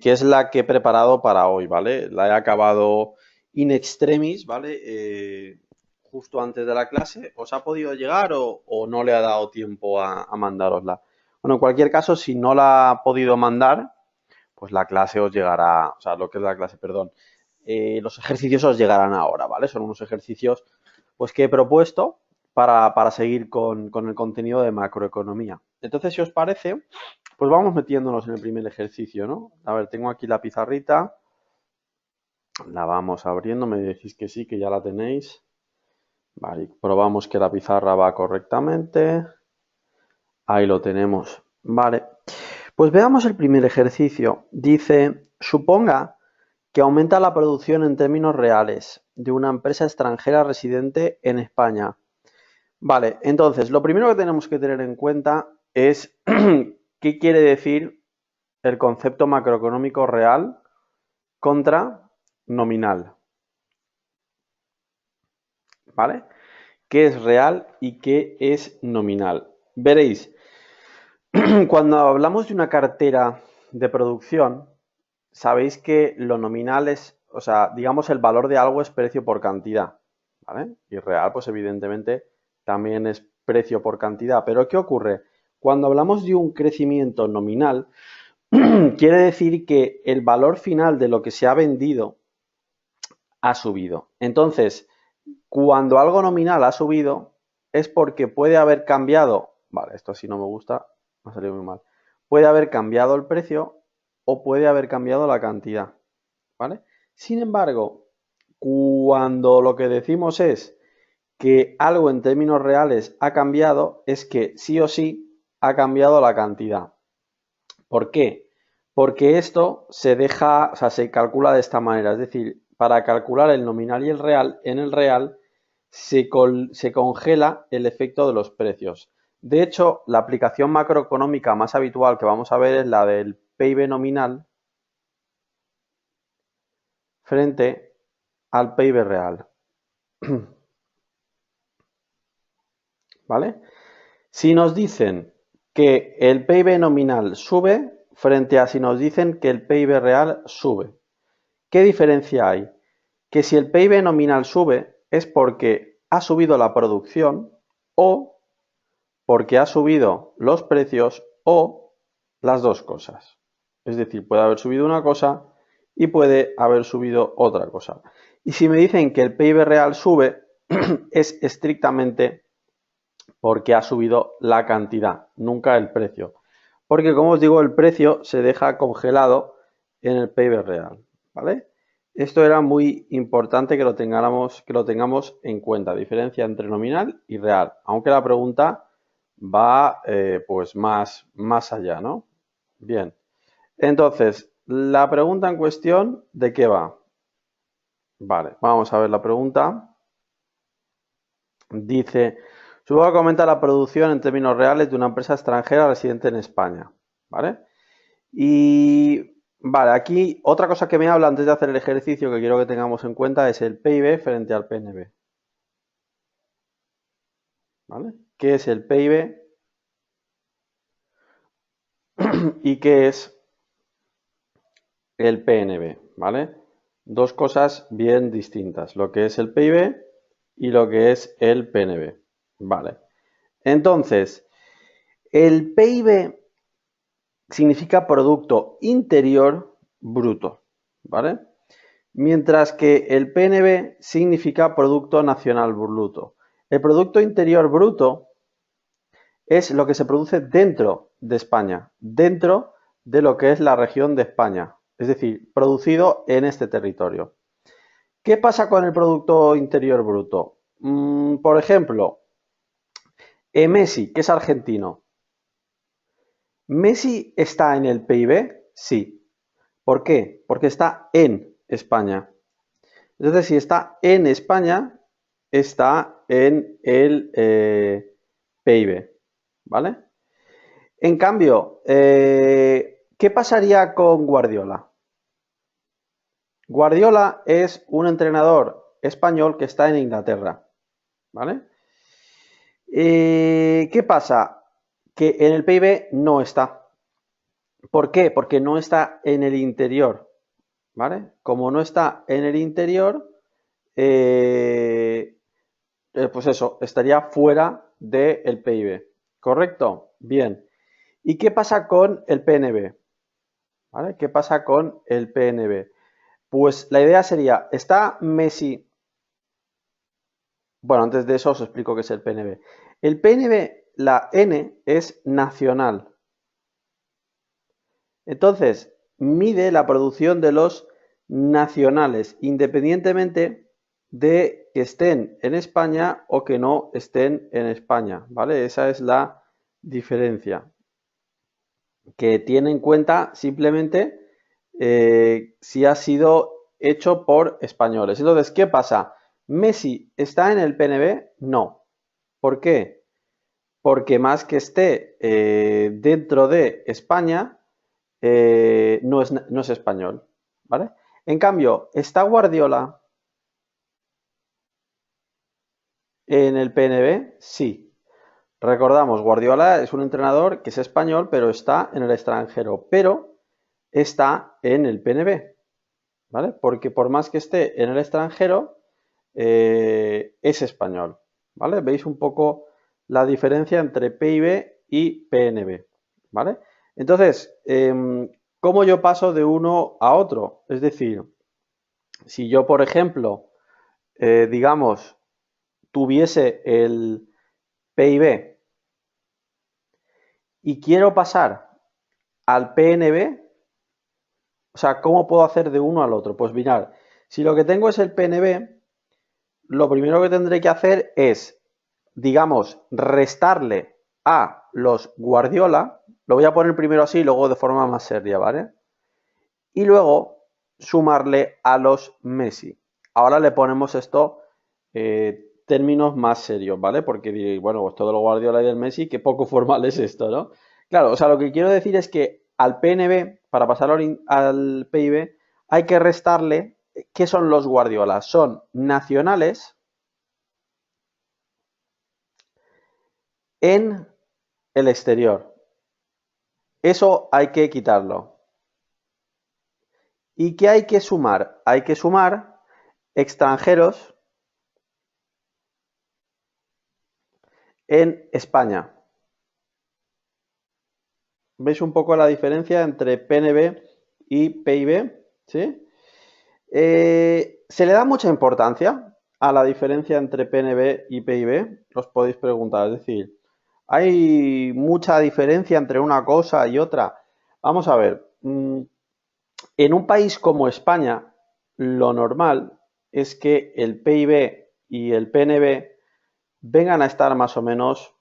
que es la que he preparado para hoy, ¿vale? La he acabado in extremis, ¿vale? Justo antes de la clase. ¿Os ha podido llegar o no le ha dado tiempo a mandárosla? Bueno, en cualquier caso, si no la ha podido mandar, pues la clase os llegará, o sea, lo que es la clase, perdón, los ejercicios os llegarán ahora, ¿vale? Son unos ejercicios pues que he propuesto para seguir con el contenido de macroeconomía. Entonces, si os parece, pues vamos metiéndonos en el primer ejercicio, ¿no? A ver, tengo aquí la pizarrita, la vamos abriendo, me decís que sí, que ya la tenéis. Vale, probamos que la pizarra va correctamente. Ahí lo tenemos. Vale, pues veamos el primer ejercicio. Dice, suponga que aumenta la producción en términos reales de una empresa extranjera residente en España. Vale, entonces, lo primero que tenemos que tener en cuenta es qué quiere decir el concepto macroeconómico real contra nominal, ¿vale? ¿Qué es real y qué es nominal? Veréis, cuando hablamos de una cartera de producción, sabéis que lo nominal es, o sea, digamos el valor de algo es precio por cantidad, ¿vale? Y real, pues evidentemente también es precio por cantidad. Pero ¿qué ocurre? Cuando hablamos de un crecimiento nominal, quiere decir que el valor final de lo que se ha vendido ha subido. Entonces, cuando algo nominal ha subido, es porque puede haber cambiado, vale, esto sí no me gusta, me ha salido muy mal, puede haber cambiado el precio o puede haber cambiado la cantidad, ¿vale? Sin embargo, cuando lo que decimos es que algo en términos reales ha cambiado, es que sí o sí ha cambiado la cantidad. ¿Por qué? Porque esto se deja, o sea, se calcula de esta manera, es decir, para calcular el nominal y el real, en el real se congela el efecto de los precios. De hecho, la aplicación macroeconómica más habitual que vamos a ver es la del PIB nominal frente al PIB real. ¿Vale? Si nos dicen que el PIB nominal sube frente a si nos dicen que el PIB real sube, ¿qué diferencia hay? Que si el PIB nominal sube es porque ha subido la producción o porque ha subido los precios o las dos cosas. Es decir, puede haber subido una cosa y puede haber subido otra cosa. Y si me dicen que el PIB real sube, es estrictamente porque ha subido la cantidad, nunca el precio. Porque como os digo, el precio se deja congelado en el PIB real, ¿vale? Esto era muy importante que lo tengamos en cuenta, diferencia entre nominal y real, aunque la pregunta va pues más allá, ¿no? Bien, entonces, la pregunta en cuestión, ¿de qué va? Vale, vamos a ver la pregunta. Dice, supongo que aumenta la producción en términos reales de una empresa extranjera residente en España, ¿vale? Y, vale, aquí otra cosa que me habla antes de hacer el ejercicio que quiero que tengamos en cuenta es el PIB frente al PNB, ¿vale? ¿Qué es el PIB y qué es el PNB, ¿vale? Dos cosas bien distintas, lo que es el PIB y lo que es el PNB, ¿vale? Entonces, el PIB significa Producto Interior Bruto, ¿vale? Mientras que el PNB significa Producto Nacional Bruto. El Producto Interior Bruto es lo que se produce dentro de España, dentro de lo que es la región de España, es decir, producido en este territorio. ¿Qué pasa con el Producto Interior Bruto? Por ejemplo, Messi, que es argentino. ¿Messi está en el PIB? Sí. ¿Por qué? Porque está en España. Entonces, si está en España, está en el PIB, ¿vale? En cambio, ¿qué pasaría con Guardiola? Guardiola es un entrenador español que está en Inglaterra, ¿vale? ¿Qué pasa? Que en el PIB no está. ¿Por qué? Porque no está en el interior, ¿vale? Como no está en el interior, eh, pues eso, estaría fuera del PIB. ¿Correcto? Bien. ¿Y qué pasa con el PNB? ¿Vale? ¿Qué pasa con el PNB? Pues la idea sería, ¿está Messi? Bueno, antes de eso os explico qué es el PNB. El PNB, la N es nacional. Entonces, mide la producción de los nacionales, independientemente de que estén en España o que no estén en España, ¿vale? Esa es la diferencia, que tiene en cuenta simplemente si ha sido hecho por españoles. Entonces, ¿qué pasa? ¿Messi está en el PNB? No. ¿Por qué? Porque más que esté dentro de España, no es español, ¿vale? En cambio, ¿está Guardiola en el PNB? Sí. Recordamos, Guardiola es un entrenador que es español, pero está en el extranjero, pero está en el PNB, ¿vale? Porque por más que esté en el extranjero, es español, ¿vale? Veis un poco la diferencia entre PIB y PNB, ¿vale? Entonces, ¿cómo yo paso de uno a otro? Es decir, si yo, por ejemplo, digamos, tuviese el PIB y quiero pasar al PNB, o sea, ¿cómo puedo hacer de uno al otro? Pues mirad, si lo que tengo es el PNB, lo primero que tendré que hacer es, digamos, restarle a los Guardiola, lo voy a poner primero así y luego de forma más seria, ¿vale? Y luego sumarle a los Messi. Ahora le ponemos esto términos más serios, ¿vale? Porque diréis, bueno, pues todo lo Guardiola y del Messi, qué poco formal es esto, ¿no? Claro, o sea, lo que quiero decir es que al PNB, para pasar al PIB, hay que restarle, ¿qué son los Guardiola? Son nacionales en el exterior. Eso hay que quitarlo. ¿Y qué hay que sumar? Hay que sumar extranjeros en España. ¿Veis un poco la diferencia entre PNB y PIB? ¿Sí? ¿Se le da mucha importancia a la diferencia entre PNB y PIB? Os podéis preguntar. Es decir, ¿hay mucha diferencia entre una cosa y otra? Vamos a ver. En un país como España, lo normal es que el PIB y el PNB vengan a estar más o menos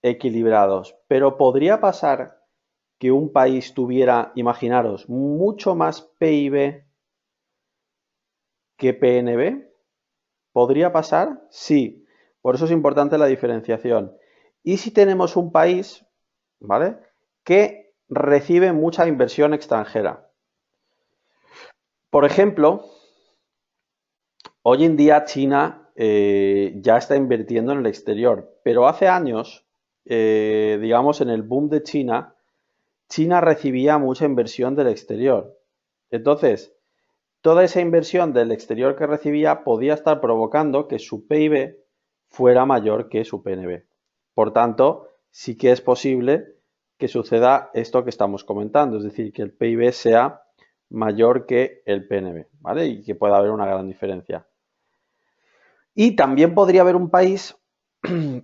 equilibrados. Pero podría pasar que un país tuviera, imaginaros, mucho más PIB que PNB. ¿Podría pasar? Sí. Por eso es importante la diferenciación. ¿Y si tenemos un país, ¿vale? Que recibe mucha inversión extranjera? Por ejemplo, hoy en día China ya está invirtiendo en el exterior, pero hace años, digamos, en el boom de China, China recibía mucha inversión del exterior. Entonces, toda esa inversión del exterior que recibía podía estar provocando que su PIB fuera mayor que su PNB. Por tanto, sí que es posible que suceda esto que estamos comentando, es decir, que el PIB sea mayor que el PNB, ¿vale? Y que pueda haber una gran diferencia. Y también podría haber un país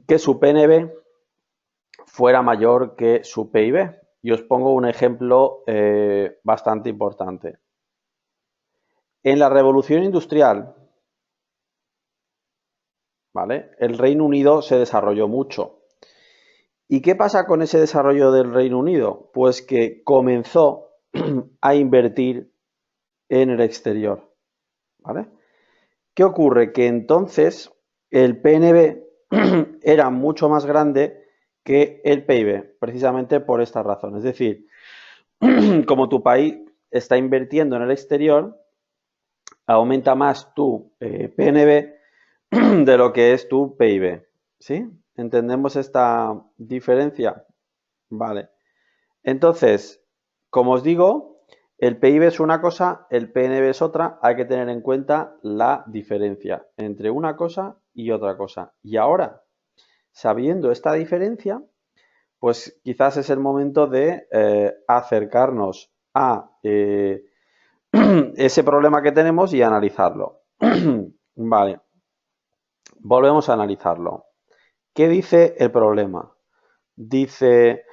que su PNB fuera mayor que su PIB. Y os pongo un ejemplo bastante importante. En la revolución industrial, ¿vale? El Reino Unido se desarrolló mucho. ¿Y qué pasa con ese desarrollo del Reino Unido? Pues que comenzó a invertir en el exterior, ¿vale? ¿Qué ocurre? Que entonces el PNB era mucho más grande que el PIB, precisamente por esta razón. Es decir, como tu país está invirtiendo en el exterior, aumenta más tu PNB de lo que es tu PIB. ¿Sí? ¿Entendemos esta diferencia? Vale. Entonces, como os digo, el PIB es una cosa, el PNB es otra, hay que tener en cuenta la diferencia entre una cosa y otra cosa. Y ahora, sabiendo esta diferencia, pues quizás es el momento de acercarnos a ese problema que tenemos y analizarlo. Vale, volvemos a analizarlo. ¿Qué dice el problema? Dice,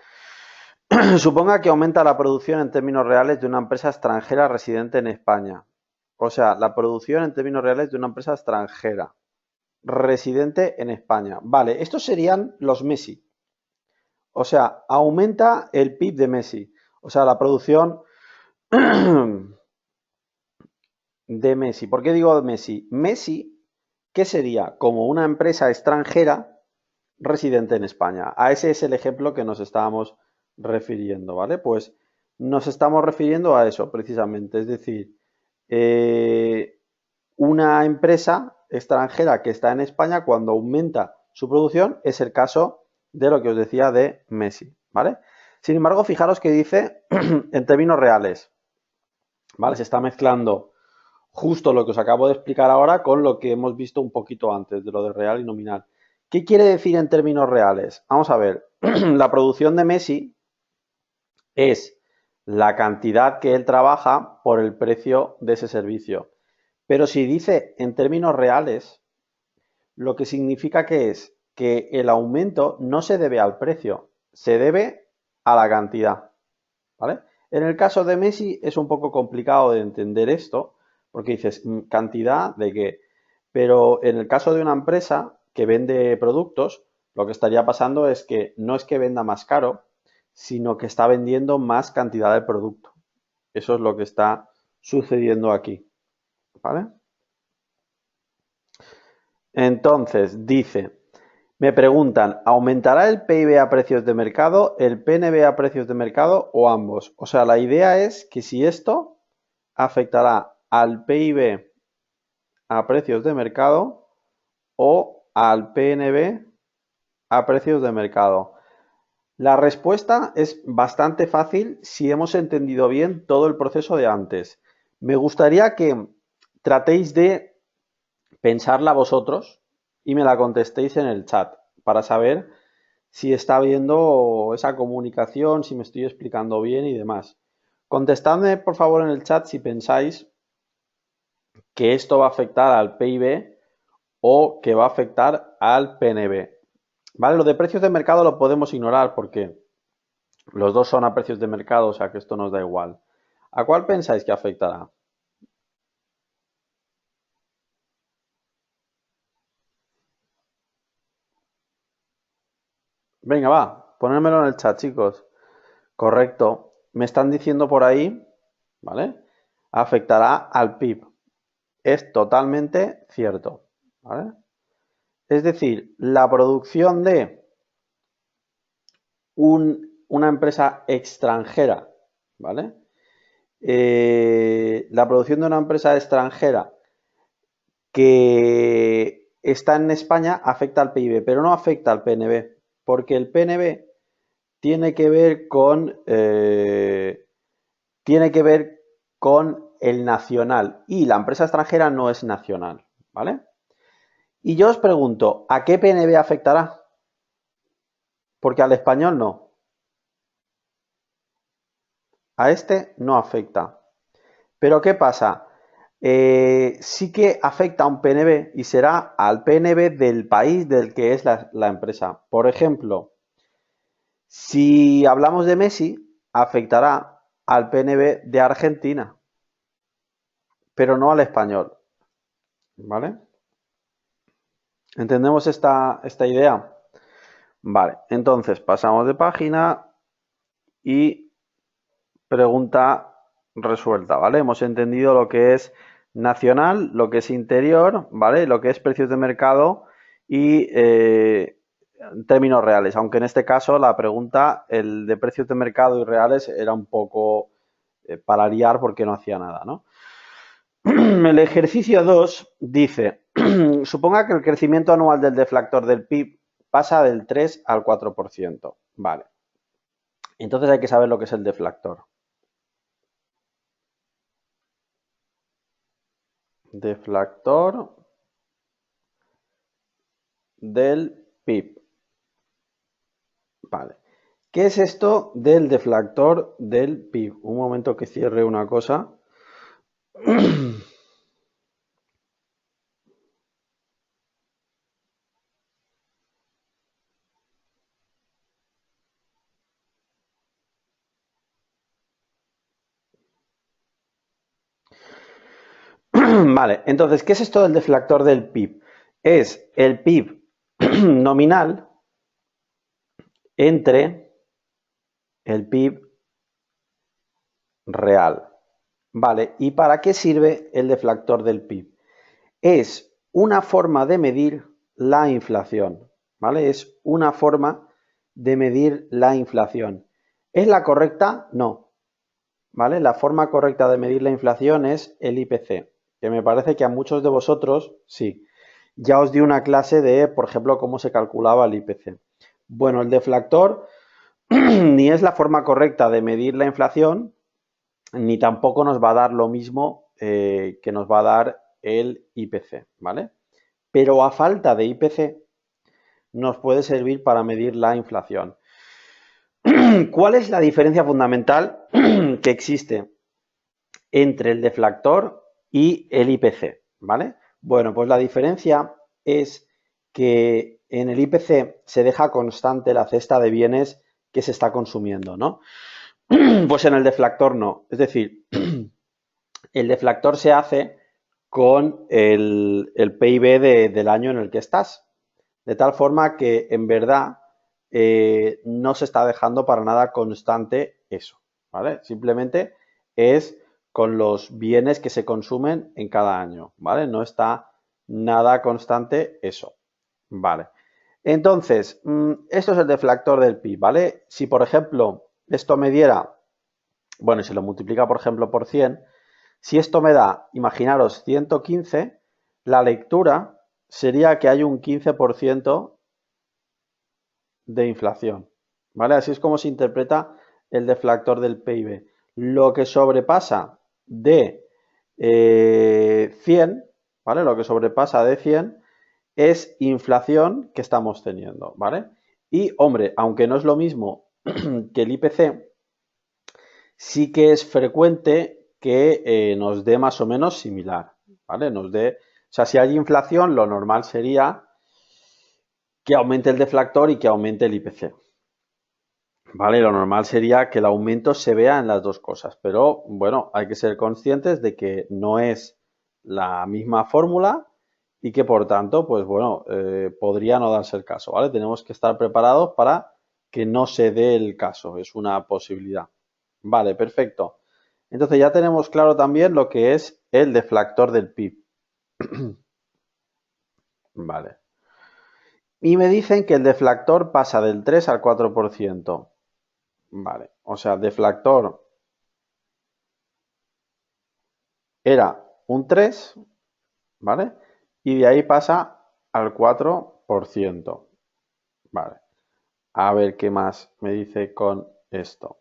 suponga que aumenta la producción en términos reales de una empresa extranjera residente en España. O sea, la producción en términos reales de una empresa extranjera residente en España. Vale, estos serían los Messi. O sea, aumenta el PIB de Messi. O sea, la producción de Messi. ¿Por qué digo Messi? Messi, ¿qué sería? Como una empresa extranjera residente en España. A ese es el ejemplo que nos estábamos refiriendo, ¿vale? Pues nos estamos refiriendo a eso precisamente. Es decir, una empresa extranjera que está en España cuando aumenta su producción es el caso de lo que os decía de Messi, ¿vale? Sin embargo, fijaros que dice en términos reales, ¿vale? Se está mezclando justo lo que os acabo de explicar ahora con lo que hemos visto un poquito antes de lo de real y nominal. ¿Qué quiere decir en términos reales? Vamos a ver, la producción de Messi es la cantidad que él trabaja por el precio de ese servicio. Pero si dice en términos reales, lo que significa que es que el aumento no se debe al precio, se debe a la cantidad, ¿vale? En el caso de Messi es un poco complicado de entender esto, porque dices, ¿cantidad de qué? Pero en el caso de una empresa que vende productos, lo que estaría pasando es que no es que venda más caro, sino que está vendiendo más cantidad de producto. Eso es lo que está sucediendo aquí, ¿vale? Entonces, dice, me preguntan, ¿aumentará el PIB a precios de mercado, el PNB a precios de mercado o ambos? O sea, la idea es que si esto afectará al PIB a precios de mercado o al PNB a precios de mercado. La respuesta es bastante fácil si hemos entendido bien todo el proceso de antes. Me gustaría que tratéis de pensarla vosotros y me la contestéis en el chat para saber si está habiendo esa comunicación, si me estoy explicando bien y demás. Contestadme por favor en el chat si pensáis que esto va a afectar al PIB o que va a afectar al PNB. ¿Vale? Lo de precios de mercado lo podemos ignorar porque los dos son a precios de mercado, o sea que esto nos da igual. ¿A cuál pensáis que afectará? Venga, va, ponérmelo en el chat, chicos. Correcto. Me están diciendo por ahí, ¿vale? Afectará al PIB. Es totalmente cierto, ¿vale? Es decir, la producción de una empresa extranjera, ¿vale? La producción de una empresa extranjera que está en España afecta al PIB, pero no afecta al PNB, porque el PNB tiene que ver tiene que ver con el nacional y la empresa extranjera no es nacional, ¿vale? Y yo os pregunto, ¿a qué PNB afectará? Porque al español no. A este no afecta. Pero ¿qué pasa? Sí que afecta a un PNB y será al PNB del país del que es la empresa. Por ejemplo, si hablamos de Messi, afectará al PNB de Argentina, pero no al español. ¿Vale? ¿Entendemos esta idea? Vale, entonces pasamos de página y pregunta resuelta, ¿vale? Hemos entendido lo que es nacional, lo que es interior, ¿vale? Lo que es precios de mercado y términos reales, aunque en este caso la pregunta, el de precios de mercado y reales, era un poco para liar porque no hacía nada, ¿no? El ejercicio 2 dice, suponga que el crecimiento anual del deflactor del PIB pasa del 3 al 4%. Vale. Entonces hay que saber lo que es el deflactor. deflactor del PIB. Vale. ¿Qué es esto del deflactor del PIB? Un momento que cierre una cosa. Vale, entonces, ¿qué es esto del deflactor del PIB? Es el PIB nominal entre el PIB real. Vale, ¿y para qué sirve el deflactor del PIB? Es una forma de medir la inflación, ¿vale? Es una forma de medir la inflación. ¿Es la correcta? No, ¿vale? La forma correcta de medir la inflación es el IPC, que me parece que a muchos de vosotros sí. Ya os di una clase de, por ejemplo, cómo se calculaba el IPC. Bueno, el deflactor ni es la forma correcta de medir la inflación, ni tampoco nos va a dar lo mismo que nos va a dar el IPC, ¿vale? Pero a falta de IPC nos puede servir para medir la inflación. ¿Cuál es la diferencia fundamental que existe entre el deflactor y el IPC? ¿Vale? Bueno, pues la diferencia es que en el IPC se deja constante la cesta de bienes que se está consumiendo, ¿no? Pues en el deflactor no. Es decir, el deflactor se hace con el PIB del año en el que estás. De tal forma que en verdad no se está dejando para nada constante eso, ¿vale? Simplemente es con los bienes que se consumen en cada año, ¿vale? No está nada constante eso, ¿vale? Entonces, esto es el deflactor del PIB, ¿vale? Si, por ejemplo, esto me diera, bueno, y se lo multiplica, por ejemplo, por 100, si esto me da, imaginaros, 115, la lectura sería que hay un 15% de inflación, ¿vale? Así es como se interpreta el deflactor del PIB. Lo que sobrepasa de 100, ¿vale? Lo que sobrepasa de 100 es inflación que estamos teniendo, ¿vale? Y, hombre, aunque no es lo mismo que el IPC, sí que es frecuente que nos dé más o menos similar, ¿vale? Nos dé, o sea, si hay inflación, lo normal sería que aumente el deflactor y que aumente el IPC. Vale, lo normal sería que el aumento se vea en las dos cosas, pero bueno, hay que ser conscientes de que no es la misma fórmula y que por tanto, pues bueno, podría no darse el caso, ¿vale? Tenemos que estar preparados para que no se dé el caso, es una posibilidad. Vale, perfecto. Entonces ya tenemos claro también lo que es el deflactor del PIB. Vale. Y me dicen que el deflactor pasa del 3 al 4%. Vale, o sea, deflactor era un 3, ¿vale? Y de ahí pasa al 4%. Vale, a ver qué más me dice con esto.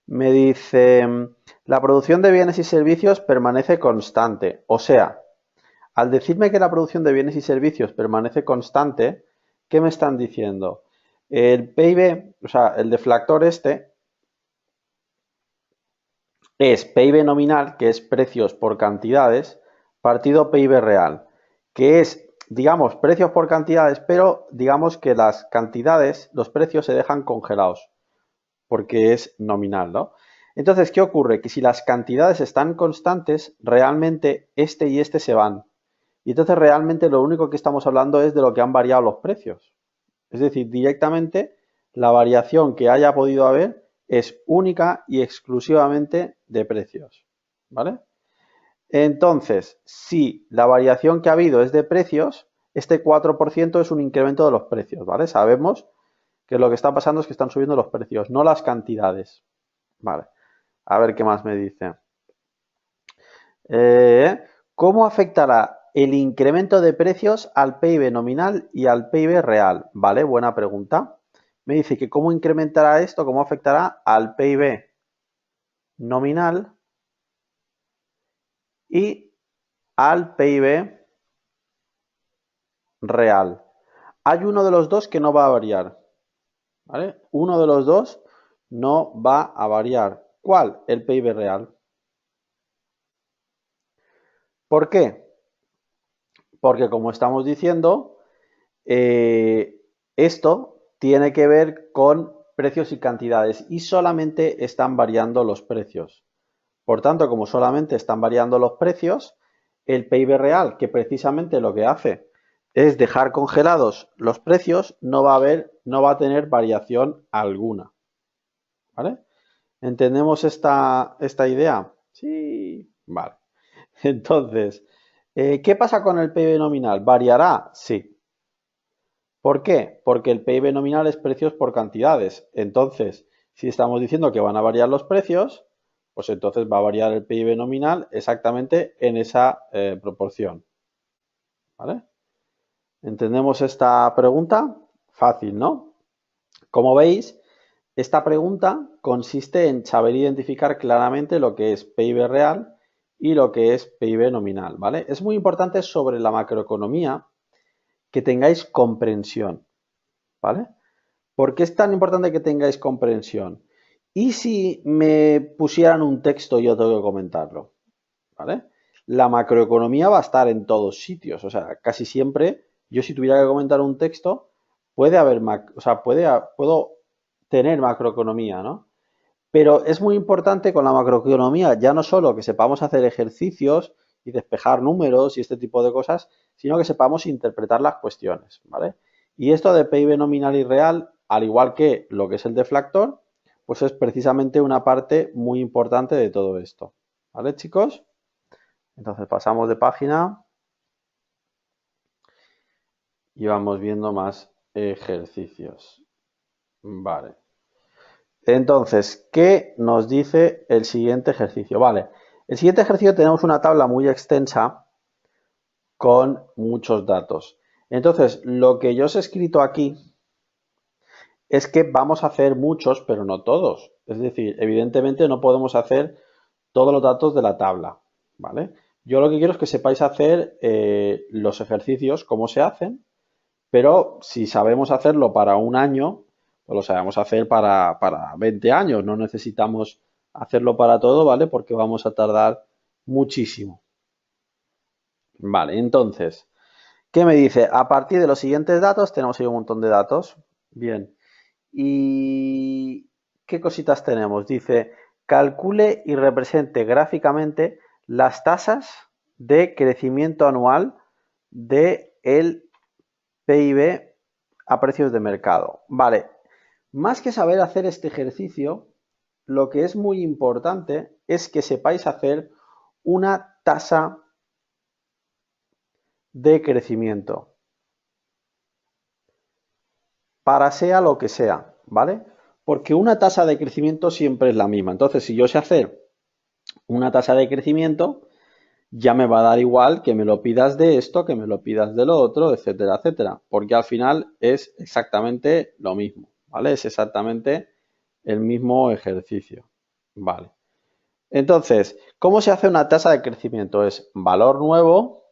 Me dice, la producción de bienes y servicios permanece constante. O sea, al decirme que la producción de bienes y servicios permanece constante, ¿qué me están diciendo? El PIB, o sea, el deflactor este, es PIB nominal, que es precios por cantidades, partido PIB real, que es, digamos, precios por cantidades, pero digamos que las cantidades, los precios se dejan congelados, porque es nominal, ¿no? Entonces, ¿qué ocurre? Que si las cantidades están constantes, realmente este y este se van. Y entonces realmente lo único que estamos hablando es de lo que han variado los precios. Es decir, directamente la variación que haya podido haber es única y exclusivamente de precios. ¿Vale? Entonces, si la variación que ha habido es de precios, este 4% es un incremento de los precios, ¿vale? Sabemos que lo que está pasando es que están subiendo los precios, no las cantidades. Vale, a ver qué más me dice. ¿Cómo afectará el incremento de precios al PIB nominal y al PIB real? Vale, buena pregunta. Me dice que cómo incrementará esto, cómo afectará al PIB nominal y al PIB real. Hay uno de los dos que no va a variar, ¿vale? Uno de los dos no va a variar. ¿Cuál? El PIB real. ¿Por qué? Porque como estamos diciendo, esto tiene que ver con precios y cantidades y solamente están variando los precios. Por tanto, como solamente están variando los precios, el PIB real, que precisamente lo que hace es dejar congelados los precios, no va a tener variación alguna. ¿Vale? ¿Entendemos esta idea? Sí, vale. Entonces, ¿qué pasa con el PIB nominal? ¿Variará? Sí. ¿Por qué? Porque el PIB nominal es precios por cantidades. Entonces, si estamos diciendo que van a variar los precios, pues entonces va a variar el PIB nominal exactamente en esa proporción. ¿Vale? ¿Entendemos esta pregunta? Fácil, ¿no? Como veis, esta pregunta consiste en saber identificar claramente lo que es PIB real y lo que es PIB nominal, ¿vale? Es muy importante sobre la macroeconomía que tengáis comprensión, ¿vale? ¿Por qué es tan importante que tengáis comprensión? ¿Y si me pusieran un texto y yo tengo que comentarlo? ¿Vale? La macroeconomía va a estar en todos sitios, o sea, casi siempre, yo si tuviera que comentar un texto, puede haber, o sea, puedo tener macroeconomía, ¿no? Pero es muy importante con la macroeconomía ya no solo que sepamos hacer ejercicios y despejar números y este tipo de cosas, sino que sepamos interpretar las cuestiones, ¿vale? Y esto de PIB nominal y real, al igual que lo que es el deflactor, pues es precisamente una parte muy importante de todo esto, ¿vale, chicos? Entonces pasamos de página y vamos viendo más ejercicios. Vale. Entonces, ¿qué nos dice el siguiente ejercicio? Vale, el siguiente ejercicio tenemos una tabla muy extensa con muchos datos. Entonces, lo que yo os he escrito aquí es que vamos a hacer muchos, pero no todos. Es decir, evidentemente no podemos hacer todos los datos de la tabla, ¿vale? Yo lo que quiero es que sepáis hacer los ejercicios, cómo se hacen, pero si sabemos hacerlo para un año, pues lo sabemos hacer para 20 años. No necesitamos hacerlo para todo, ¿vale? Porque vamos a tardar muchísimo. Vale, entonces, ¿qué me dice? A partir de los siguientes datos, tenemos ahí un montón de datos. Bien. ¿Y qué cositas tenemos? Dice, calcule y represente gráficamente las tasas de crecimiento anual del PIB a precios de mercado. Vale, más que saber hacer este ejercicio, lo que es muy importante es que sepáis hacer una tasa de crecimiento para sea lo que sea, ¿vale? Porque una tasa de crecimiento siempre es la misma. Entonces, si yo sé hacer una tasa de crecimiento, ya me va a dar igual que me lo pidas de esto, que me lo pidas de lo otro, etcétera, etcétera. Porque al final es exactamente lo mismo, ¿vale? Es exactamente el mismo ejercicio, ¿vale? Entonces, ¿cómo se hace una tasa de crecimiento? Es valor nuevo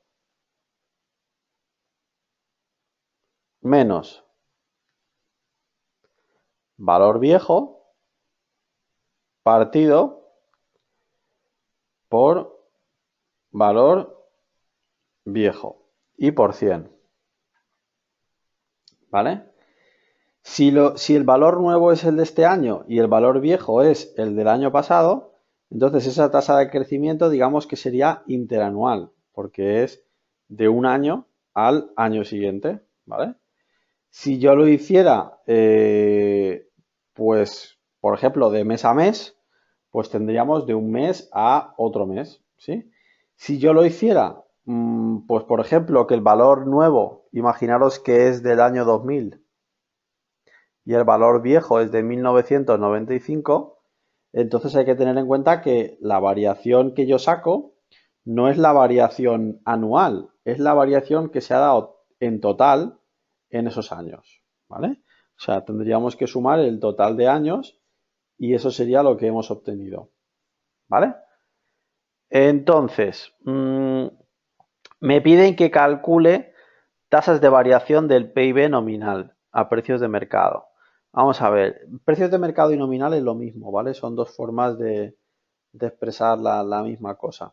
menos valor viejo partido por valor viejo y por 100, ¿vale? Si el valor nuevo es el de este año y el valor viejo es el del año pasado, entonces esa tasa de crecimiento digamos que sería interanual, porque es de un año al año siguiente, ¿vale? Si yo lo hiciera, pues, por ejemplo, de mes a mes, pues tendríamos de un mes a otro mes, ¿sí? Si yo lo hiciera, pues, por ejemplo, que el valor nuevo, imaginaros que es del año 2000 y el valor viejo es de 1995, entonces hay que tener en cuenta que la variación que yo saco no es la variación anual, es la variación que se ha dado en total en esos años, ¿vale? O sea, tendríamos que sumar el total de años y eso sería lo que hemos obtenido, ¿vale? Entonces, Me piden que calcule tasas de variación del PIB nominal a precios de mercado. Vamos a ver, precios de mercado y nominal es lo mismo, ¿vale? Son dos formas de expresar la misma cosa.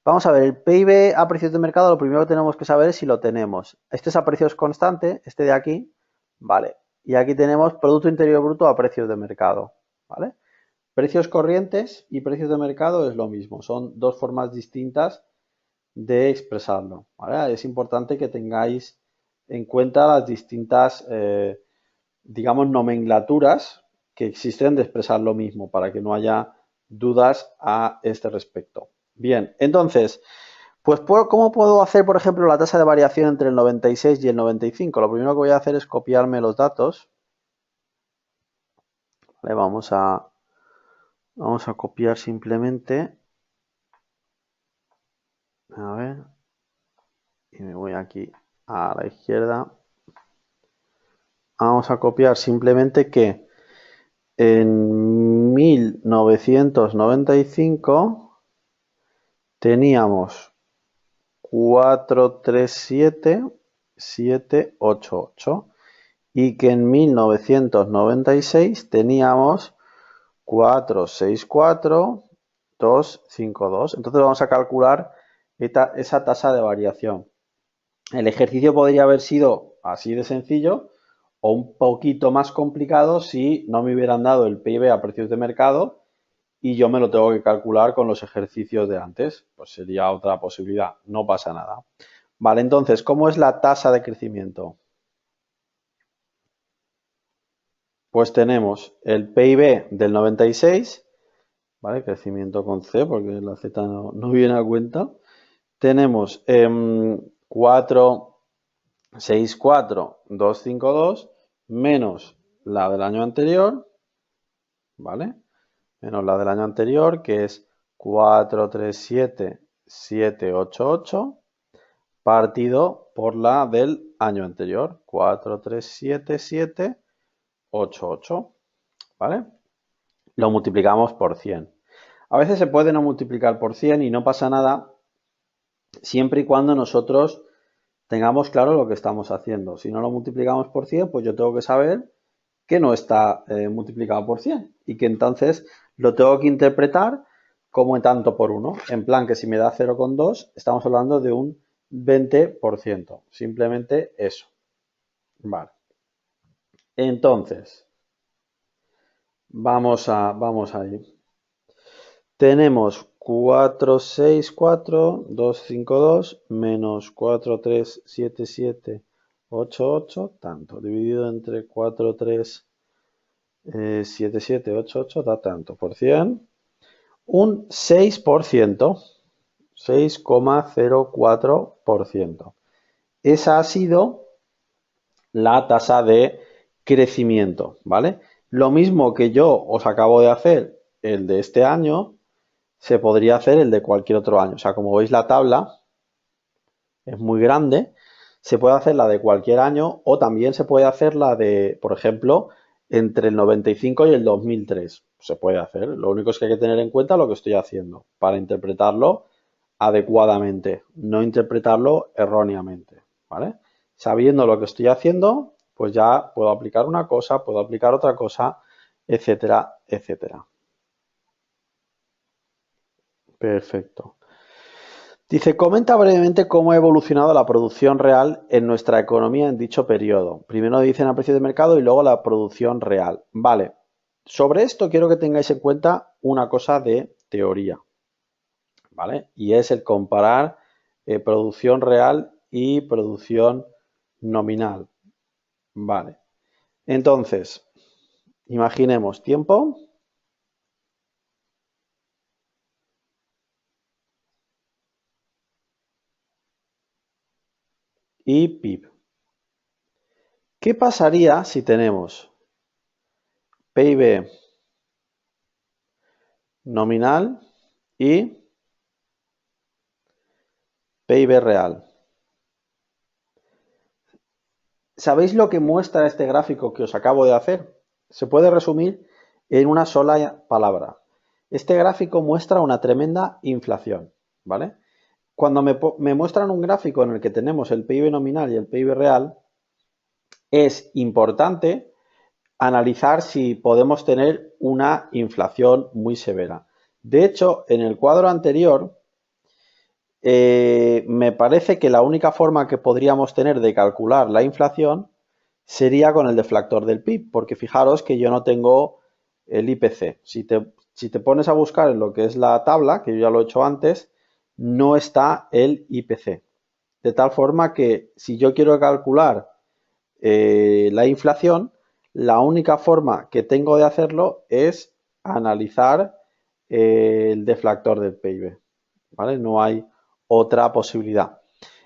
Vamos a ver, el PIB a precios de mercado, lo primero que tenemos que saber es si lo tenemos. Este es a precios constante, este de aquí, ¿vale? Y aquí tenemos Producto Interior Bruto a precios de mercado, ¿vale? Precios corrientes y precios de mercado es lo mismo, son dos formas distintas de expresarlo, ¿vale? Es importante que tengáis en cuenta las distintas, digamos, nomenclaturas que existen de expresar lo mismo para que no haya dudas a este respecto. Bien, entonces, pues ¿cómo puedo hacer, por ejemplo, la tasa de variación entre el 96 y el 95? Lo primero que voy a hacer es copiarme los datos. ¿Vale? Vamos a copiar simplemente. A ver. Y me voy aquí a la izquierda. Vamos a copiar simplemente que en 1995 teníamos 437,788 y que en 1996 teníamos 464,252. Entonces vamos a calcular esa tasa de variación. El ejercicio podría haber sido así de sencillo o un poquito más complicado si no me hubieran dado el PIB a precios de mercado y yo me lo tengo que calcular con los ejercicios de antes. Pues sería otra posibilidad, no pasa nada. Vale, entonces, ¿cómo es la tasa de crecimiento? Pues tenemos el PIB del 96, ¿vale? Crecimiento con C, porque la Z no viene a cuenta. Tenemos 464,252 menos la del año anterior, ¿vale? Menos la del año anterior, que es 437,788, partido por la del año anterior, 437,788, ¿vale? Lo multiplicamos por 100. A veces se puede no multiplicar por 100 y no pasa nada, siempre y cuando nosotros tengamos claro lo que estamos haciendo. Si no lo multiplicamos por 100, pues yo tengo que saber que no está multiplicado por 100 y que entonces lo tengo que interpretar como tanto por 1. En plan que si me da 0,2, estamos hablando de un 20%. Simplemente eso. Vale. Entonces, vamos a ir. Tenemos 464,252 menos 437,788, tanto, dividido entre 437,788 da tanto por 100, un 6%, 6,04%. Esa ha sido la tasa de crecimiento, ¿vale? Lo mismo que yo os acabo de hacer el de este año, se podría hacer el de cualquier otro año. O sea, como veis la tabla es muy grande, se puede hacer la de cualquier año o también se puede hacer la de, por ejemplo, entre el 95 y el 2003. Se puede hacer. Lo único es que hay que tener en cuenta lo que estoy haciendo para interpretarlo adecuadamente, no interpretarlo erróneamente, ¿vale? Sabiendo lo que estoy haciendo, pues ya puedo aplicar una cosa, puedo aplicar otra cosa, etcétera, etcétera. Perfecto. Dice, comenta brevemente cómo ha evolucionado la producción real en nuestra economía en dicho periodo. Primero dicen a precio de mercado y luego la producción real. Vale, sobre esto quiero que tengáis en cuenta una cosa de teoría, ¿vale? Y es el comparar producción real y producción nominal. Vale. Entonces, imaginemos tiempo. Y PIB. ¿Qué pasaría si tenemos PIB nominal y PIB real? ¿Sabéis lo que muestra este gráfico que os acabo de hacer? Se puede resumir en una sola palabra. Este gráfico muestra una tremenda inflación, ¿vale? cuando me muestran un gráfico en el que tenemos el PIB nominal y el PIB real, es importante analizar si podemos tener una inflación muy severa. De hecho, en el cuadro anterior, me parece que la única forma que podríamos tener de calcular la inflación sería con el deflactor del PIB, porque fijaros que yo no tengo el IPC. Si te pones a buscar en lo que es la tabla, que yo ya lo he hecho antes, no está el IPC. De tal forma que si yo quiero calcular la inflación, la única forma que tengo de hacerlo es analizar el deflactor del PIB. ¿Vale? No hay otra posibilidad.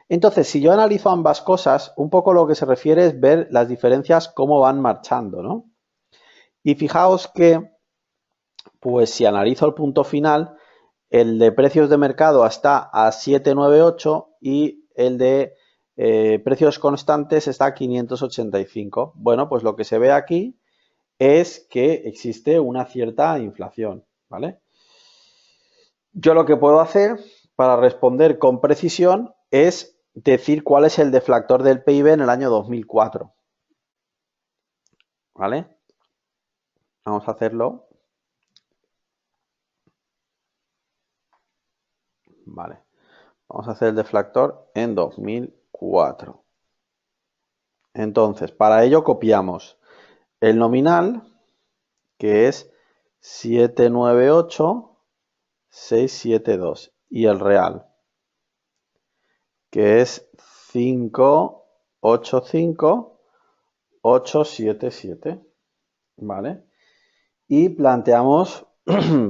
Entonces, si yo analizo ambas cosas, un poco lo que se refiere es ver las diferencias, cómo van marchando, ¿no? Y fijaos que, pues si analizo el punto final, el de precios de mercado está a 798 y el de precios constantes está a 585. Bueno, pues lo que se ve aquí es que existe una cierta inflación, ¿vale? Yo lo que puedo hacer para responder con precisión es decir cuál es el deflactor del PIB en el año 2004, ¿vale? Vamos a hacerlo. Vale. Vamos a hacer el deflactor en 2004. Entonces, para ello copiamos el nominal, que es 798,672, y el real, que es 585,877, ¿vale? Y planteamos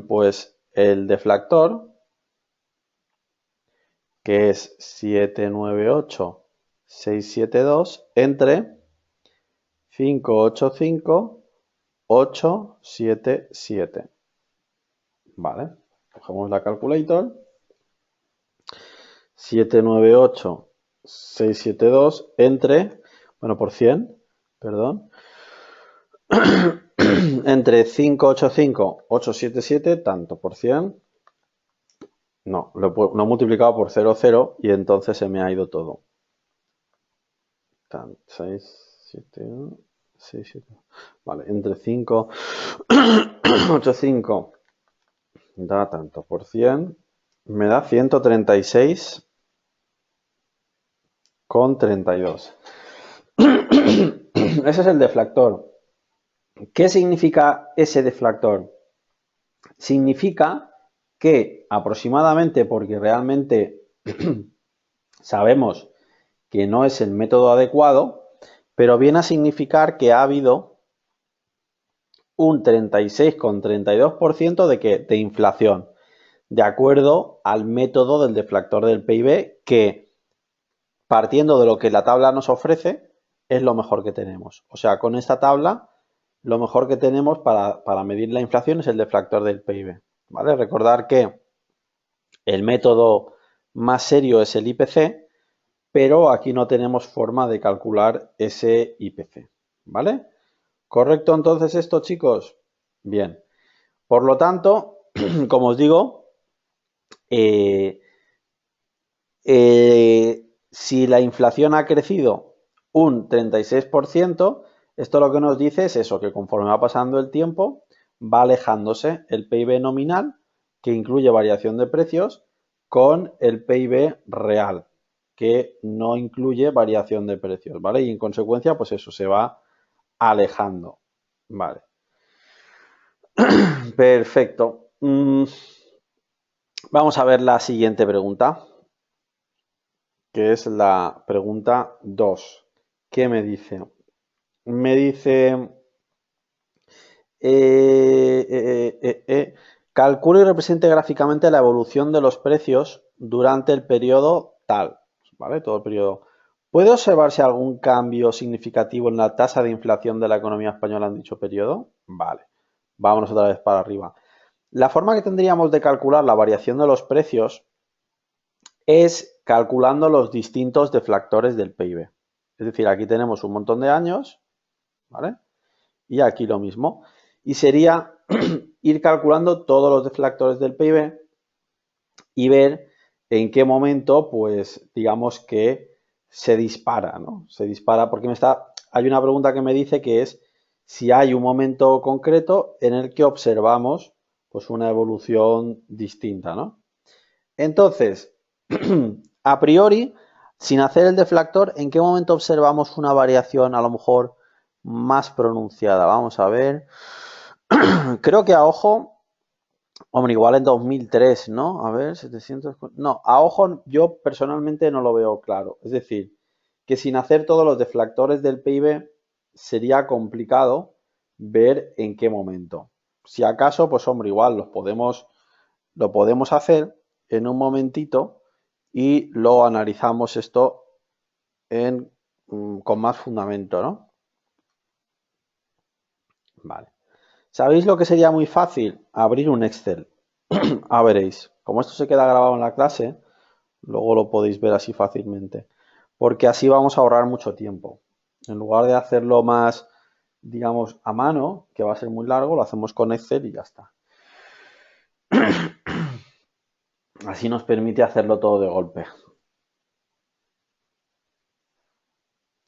pues el deflactor, que es 798,672 entre 585,877. Vale, cogemos la calculator. 798,672 entre, bueno, por 100, perdón, entre 585,877, tanto por 100. No, lo he multiplicado por 0,0 y entonces se me ha ido todo. 6, 7, 6, 7. Vale, entre 5,85 da tanto por 100, me da 136,32. Ese es el deflactor. ¿Qué significa ese deflactor? Significa que aproximadamente, porque realmente sabemos que no es el método adecuado, pero viene a significar que ha habido un 36,32% de ¿qué? De inflación, de acuerdo al método del deflactor del PIB, que partiendo de lo que la tabla nos ofrece, es lo mejor que tenemos. O sea, con esta tabla, lo mejor que tenemos para medir la inflación es el deflactor del PIB. ¿Vale? Recordar que el método más serio es el IPC, pero aquí no tenemos forma de calcular ese IPC. ¿Vale? ¿Correcto entonces esto, chicos? Bien. Por lo tanto, como os digo, si la inflación ha crecido un 36%, esto lo que nos dice es eso, que conforme va pasando el tiempo, va alejándose el PIB nominal, que incluye variación de precios, con el PIB real, que no incluye variación de precios, ¿vale? Y en consecuencia, pues eso, se va alejando, ¿vale? Perfecto. Vamos a ver la siguiente pregunta, que es la pregunta 2. ¿Qué me dice? Me dice, calcule y represente gráficamente la evolución de los precios durante el periodo tal, ¿vale? Todo el periodo. ¿Puede observarse algún cambio significativo en la tasa de inflación de la economía española en dicho periodo? Vale, vámonos otra vez para arriba. La forma que tendríamos de calcular la variación de los precios es calculando los distintos deflactores del PIB. Es decir, aquí tenemos un montón de años, ¿vale? Y aquí lo mismo. Y sería ir calculando todos los deflactores del PIB y ver en qué momento, pues digamos que se dispara, ¿no? Se dispara porque hay una pregunta que me dice que es si hay un momento concreto en el que observamos pues una evolución distinta, ¿no? Entonces, a priori, sin hacer el deflactor, ¿en qué momento observamos una variación a lo mejor más pronunciada? Vamos a ver. Creo que a ojo, hombre, igual en 2003, ¿no? A ver, 700. No, a ojo yo personalmente no lo veo claro. Es decir, que sin hacer todos los deflactores del PIB sería complicado ver en qué momento. Si acaso, pues hombre, igual lo podemos hacer en un momentito y lo analizamos esto con más fundamento, ¿no? Vale. ¿Sabéis lo que sería muy fácil? Abrir un Excel. Veréis. Como esto se queda grabado en la clase, luego lo podéis ver así fácilmente. Porque así vamos a ahorrar mucho tiempo. En lugar de hacerlo más, digamos, a mano, que va a ser muy largo, lo hacemos con Excel y ya está. Así nos permite hacerlo todo de golpe.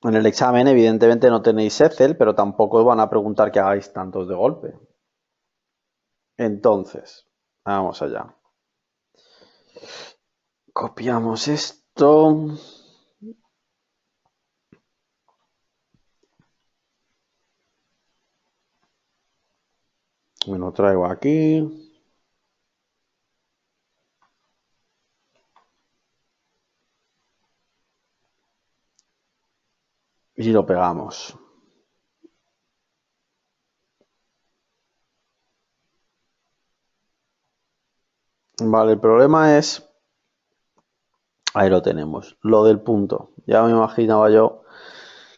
En el examen, evidentemente, no tenéis Excel, pero tampoco os van a preguntar que hagáis tantos de golpe. Entonces, vamos allá. Copiamos esto. Me lo traigo aquí. Y lo pegamos. Vale, el problema es... Ahí lo tenemos, lo del punto. Ya me imaginaba yo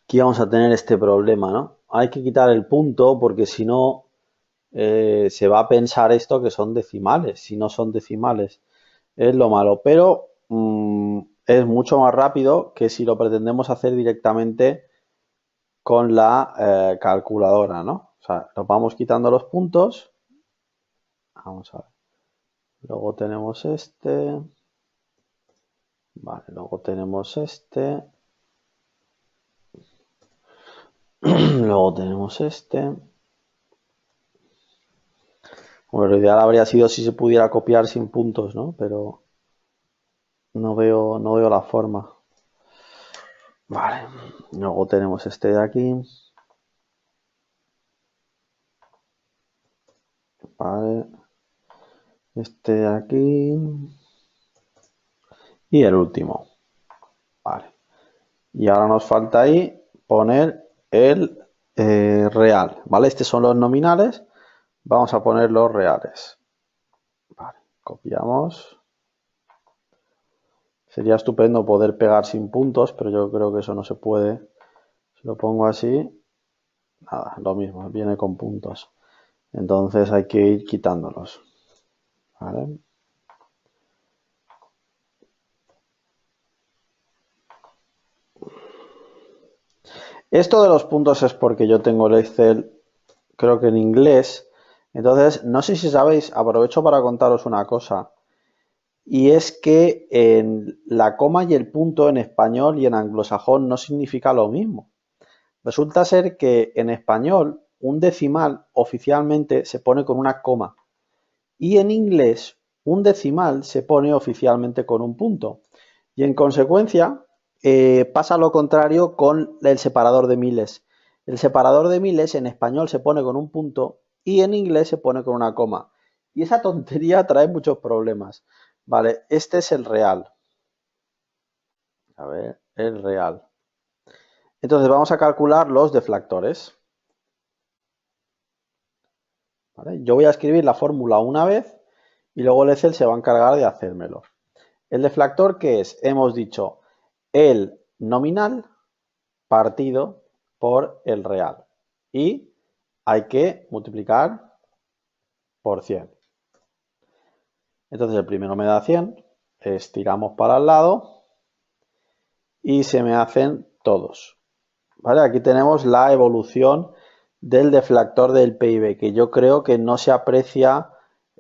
que íbamos a tener este problema, ¿no? Hay que quitar el punto porque si no se va a pensar esto que son decimales. Si no son decimales, es lo malo. Pero es mucho más rápido que si lo pretendemos hacer directamente con la calculadora, ¿no? O sea, nos vamos quitando los puntos. Vamos a ver. Luego tenemos este. Vale, luego tenemos este. Luego tenemos este. Bueno, lo ideal habría sido si se pudiera copiar sin puntos, ¿no? Pero no veo la forma. Vale. Luego tenemos este de aquí. Vale. Este de aquí. Y el último. Vale. Y ahora nos falta ahí poner el real. ¿Vale? Estos son los nominales. Vamos a poner los reales. Vale. Copiamos. Sería estupendo poder pegar sin puntos, pero yo creo que eso no se puede. Si lo pongo así, nada, lo mismo, viene con puntos. Entonces hay que ir quitándolos. ¿Vale? Esto de los puntos es porque yo tengo el Excel, creo que en inglés. Entonces, no sé si sabéis, aprovecho para contaros una cosa. Y es que en la coma y el punto en español y en anglosajón no significa lo mismo. Resulta ser que en español un decimal oficialmente se pone con una coma y en inglés un decimal se pone oficialmente con un punto. Y en consecuencia pasa lo contrario con el separador de miles. El separador de miles en español se pone con un punto y en inglés se pone con una coma. Y esa tontería trae muchos problemas. Vale, este es el real. A ver, el real. Entonces vamos a calcular los deflactores. ¿Vale? Yo voy a escribir la fórmula una vez y luego el Excel se va a encargar de hacérmelo. El deflactor, ¿qué es? Hemos dicho el nominal partido por el real. Y hay que multiplicar por 100. Entonces el primero me da 100, estiramos para el lado y se me hacen todos. ¿Vale? Aquí tenemos la evolución del deflactor del PIB, que yo creo que no se aprecia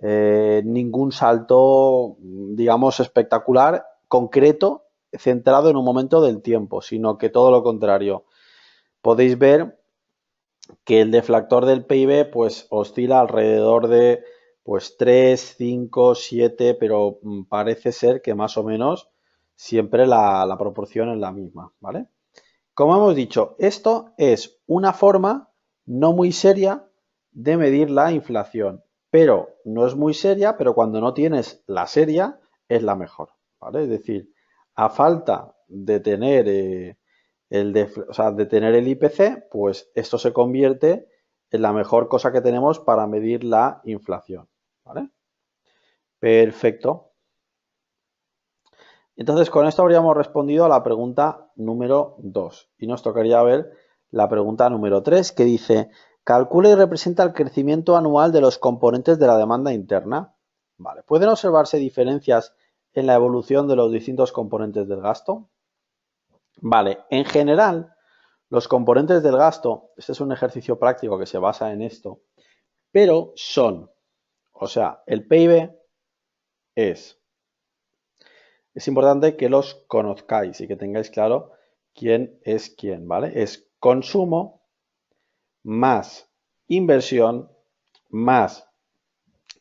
ningún salto digamos, espectacular, concreto, centrado en un momento del tiempo, sino que todo lo contrario. Podéis ver que el deflactor del PIB pues oscila alrededor de pues 3, 5, 7, pero parece ser que más o menos siempre la proporción es la misma, ¿vale? Como hemos dicho, esto es una forma no muy seria de medir la inflación, pero no es muy seria, pero cuando no tienes la seria es la mejor, ¿vale? Es decir, a falta de tener de tener el IPC, pues esto se convierte en la mejor cosa que tenemos para medir la inflación, ¿vale? Perfecto. Entonces, con esto habríamos respondido a la pregunta número 2 y nos tocaría ver la pregunta número 3 que dice, calcula y representa el crecimiento anual de los componentes de la demanda interna. Vale, ¿pueden observarse diferencias en la evolución de los distintos componentes del gasto? Vale, en general, los componentes del gasto, este es un ejercicio práctico que se basa en esto, pero son, o sea, el PIB es importante que los conozcáis y que tengáis claro quién es quién, ¿vale? Es consumo más inversión más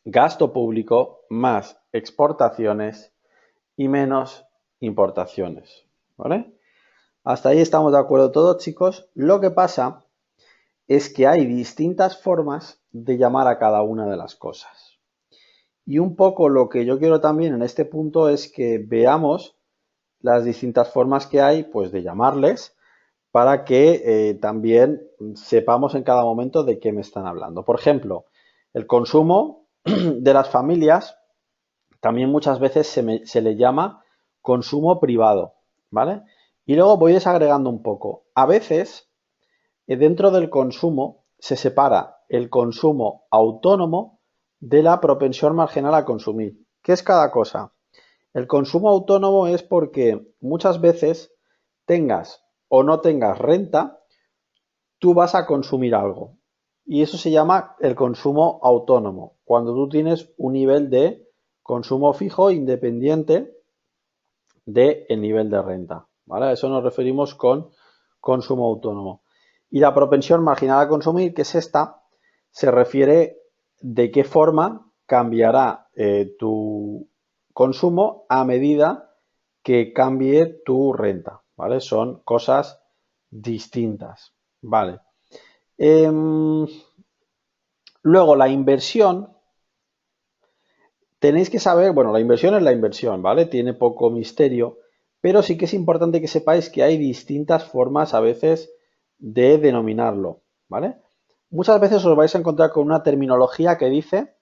gasto público más exportaciones y menos importaciones, ¿vale? Hasta ahí estamos de acuerdo todos, chicos. Lo que pasa es que hay distintas formas de llamar a cada una de las cosas. Y un poco lo que yo quiero también en este punto es que veamos las distintas formas que hay, pues, de llamarles para que también sepamos en cada momento de qué me están hablando. Por ejemplo, el consumo de las familias también muchas veces se le llama consumo privado, ¿vale? Y luego voy desagregando un poco. A veces, dentro del consumo se separa el consumo autónomo de la propensión marginal a consumir. ¿Qué es cada cosa? El consumo autónomo es porque muchas veces tengas o no tengas renta, tú vas a consumir algo. Y eso se llama el consumo autónomo, cuando tú tienes un nivel de consumo fijo independiente del nivel de renta, ¿vale? A eso nos referimos con consumo autónomo. Y la propensión marginal a consumir, que es esta, se refiere de qué forma cambiará tu consumo a medida que cambie tu renta, ¿vale? Son cosas distintas, ¿vale? Luego, la inversión, tenéis que saber, bueno, la inversión es la inversión, ¿vale? Tiene poco misterio, pero sí que es importante que sepáis que hay distintas formas a veces de denominarlo, ¿vale? Muchas veces os vais a encontrar con una terminología que dice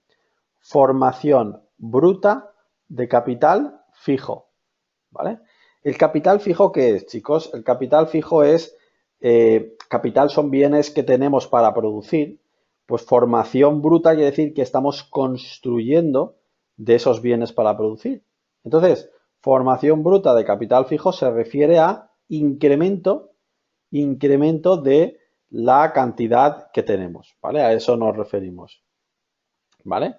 formación bruta de capital fijo, ¿vale? ¿El capital fijo qué es, chicos? El capital fijo es, capital son bienes que tenemos para producir, pues formación bruta quiere decir que estamos construyendo de esos bienes para producir. Entonces, formación bruta de capital fijo se refiere a incremento de la cantidad que tenemos, ¿vale? A eso nos referimos, ¿vale?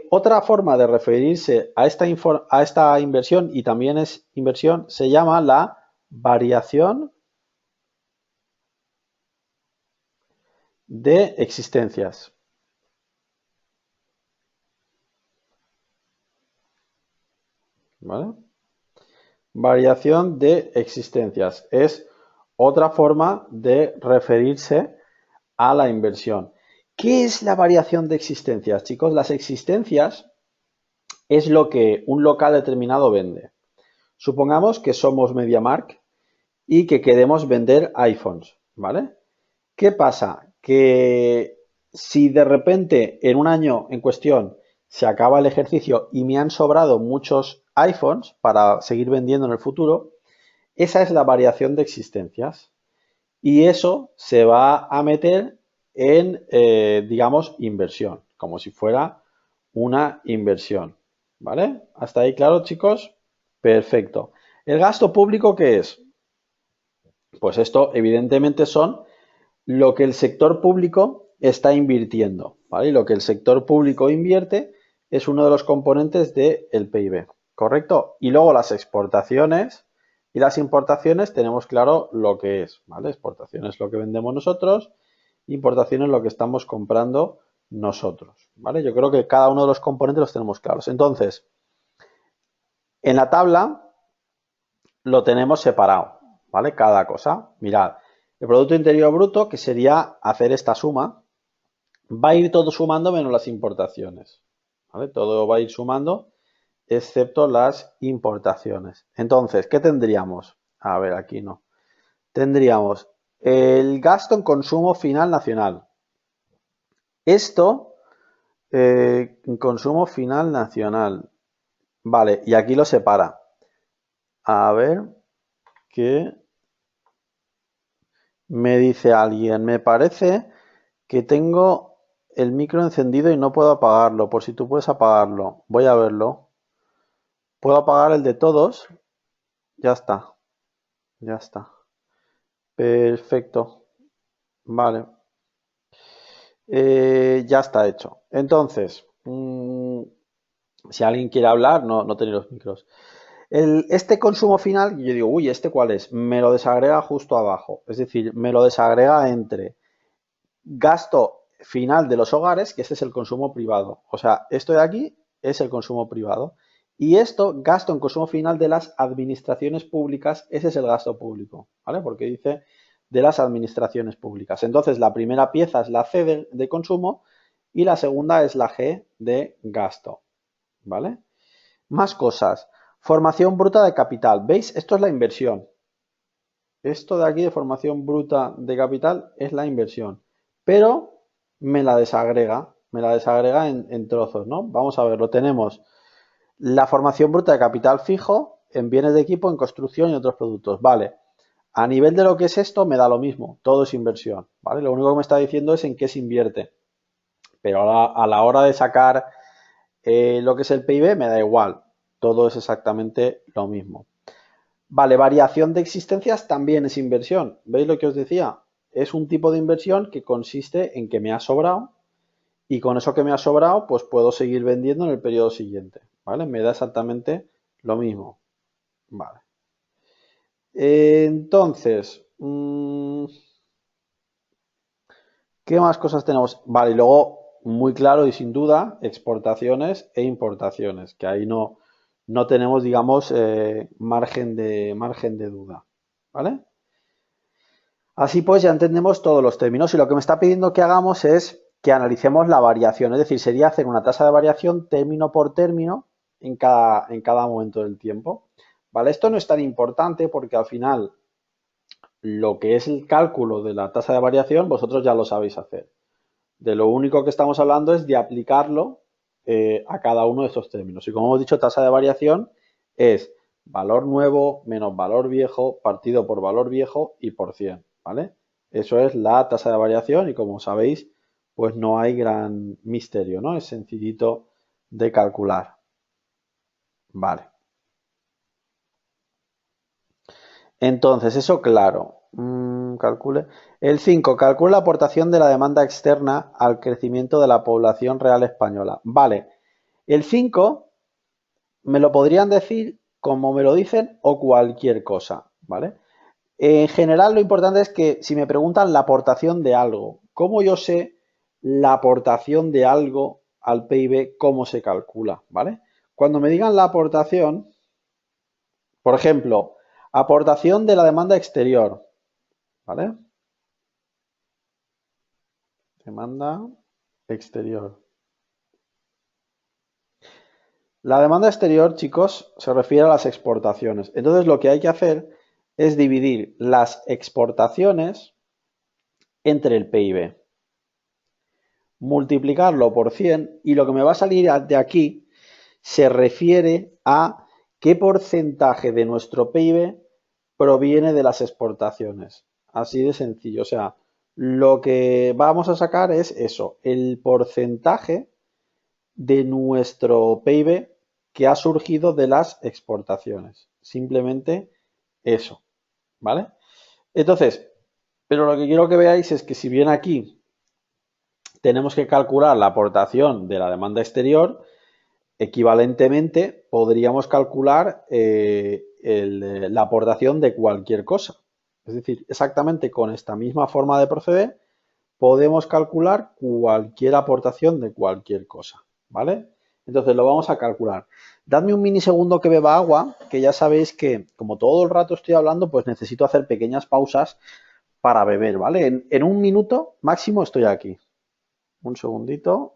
Otra forma de referirse a esta inversión, y también es inversión, se llama la variación de existencias. ¿Vale? Variación de existencias es otra forma de referirse a la inversión. ¿Qué es la variación de existencias, chicos? Las existencias es lo que un local determinado vende. Supongamos que somos MediaMarkt y que queremos vender iPhones, ¿vale? ¿Qué pasa? Que si de repente en un año en cuestión se acaba el ejercicio y me han sobrado muchos iPhones para seguir vendiendo en el futuro, esa es la variación de existencias. Y eso se va a meter en, digamos, inversión, como si fuera una inversión. ¿Vale? ¿Hasta ahí claro, chicos? Perfecto. ¿El gasto público qué es? Pues esto evidentemente son lo que el sector público está invirtiendo, ¿vale? Y lo que el sector público invierte es uno de los componentes del PIB. ¿correcto? Y luego las exportaciones y las importaciones tenemos claro lo que es, ¿vale? Exportación es lo que vendemos nosotros, importación es lo que estamos comprando nosotros, ¿vale? Yo creo que cada uno de los componentes los tenemos claros. Entonces, en la tabla lo tenemos separado, ¿vale? Cada cosa. Mirad, el Producto Interior Bruto, que sería hacer esta suma, va a ir todo sumando menos las importaciones, ¿vale? Todo va a ir sumando excepto las importaciones. Entonces, ¿qué tendríamos? A ver, aquí no. Tendríamos el gasto en consumo final nacional. Esto, en consumo final nacional. Vale, y aquí lo separa. A ver, ¿qué me dice alguien? Me parece que tengo el micro encendido y no puedo apagarlo. Por si tú puedes apagarlo. Voy a verlo. Puedo apagar el de todos. Ya está. Ya está. Perfecto. Vale. Ya está hecho. Entonces, si alguien quiere hablar, no tenéis los micros. Este consumo final, yo digo, uy, ¿este cuál es? Me lo desagrega justo abajo. Es decir, me lo desagrega entre gasto final de los hogares, que este es el consumo privado. O sea, esto de aquí es el consumo privado. Y esto, gasto en consumo final de las administraciones públicas, ese es el gasto público, ¿vale? Porque dice de las administraciones públicas. Entonces, la primera pieza es la C de consumo y la segunda es la G de gasto, ¿vale? Más cosas. Formación bruta de capital. ¿Veis? Esto es la inversión. Esto de aquí de formación bruta de capital es la inversión. Pero me la desagrega en trozos, ¿no? Vamos a verlo. Tenemos la formación bruta de capital fijo en bienes de equipo, en construcción y otros productos. Vale. A nivel de lo que es esto, me da lo mismo. Todo es inversión, ¿vale? Lo único que me está diciendo es en qué se invierte. Pero a la hora de sacar lo que es el PIB, me da igual. Todo es exactamente lo mismo. Vale, variación de existencias también es inversión. ¿Veis lo que os decía? Es un tipo de inversión que consiste en que me ha sobrado y con eso que me ha sobrado, pues puedo seguir vendiendo en el periodo siguiente. ¿Vale? Me da exactamente lo mismo. Vale. Entonces, ¿qué más cosas tenemos? Vale, y luego, muy claro y sin duda, exportaciones e importaciones, que ahí no tenemos, digamos, margen de duda. ¿Vale? Así pues, ya entendemos todos los términos y lo que me está pidiendo que hagamos es que analicemos la variación, es decir, sería hacer una tasa de variación término por término en cada momento del tiempo. ¿Vale? Esto no es tan importante porque al final lo que es el cálculo de la tasa de variación vosotros ya lo sabéis hacer. De lo único que estamos hablando es de aplicarlo a cada uno de estos términos. Y como hemos dicho, tasa de variación es valor nuevo menos valor viejo partido por valor viejo y por 100, ¿vale? Eso es la tasa de variación y como sabéis, pues no hay gran misterio, ¿no? Es sencillito de calcular. Vale. Entonces, eso claro. Calcule. El 5. Calcula la aportación de la demanda externa al crecimiento de la población real española. Vale. El 5 me lo podrían decir como me lo dicen o cualquier cosa, ¿vale? En general, lo importante es que si me preguntan la aportación de algo, ¿cómo yo sé la aportación de algo al PIB? ¿Cómo se calcula? ¿Vale? Cuando me digan la aportación, por ejemplo, aportación de la demanda exterior, ¿vale? Demanda exterior. La demanda exterior, chicos, se refiere a las exportaciones. Entonces, lo que hay que hacer es dividir las exportaciones entre el PIB, multiplicarlo por 100 y lo que me va a salir de aquí se refiere a qué porcentaje de nuestro PIB proviene de las exportaciones. Así de sencillo. O sea, lo que vamos a sacar es eso, el porcentaje de nuestro PIB que ha surgido de las exportaciones. Simplemente eso, ¿vale? Entonces, pero lo que quiero que veáis es que si bien aquí tenemos que calcular la aportación de la demanda exterior, equivalentemente podríamos calcular la aportación de cualquier cosa. Es decir, exactamente con esta misma forma de proceder podemos calcular cualquier aportación de cualquier cosa, ¿vale? Entonces lo vamos a calcular. Dadme un minisegundo que beba agua, que ya sabéis que como todo el rato estoy hablando, pues necesito hacer pequeñas pausas para beber, ¿vale? En un minuto máximo estoy aquí. Un segundito.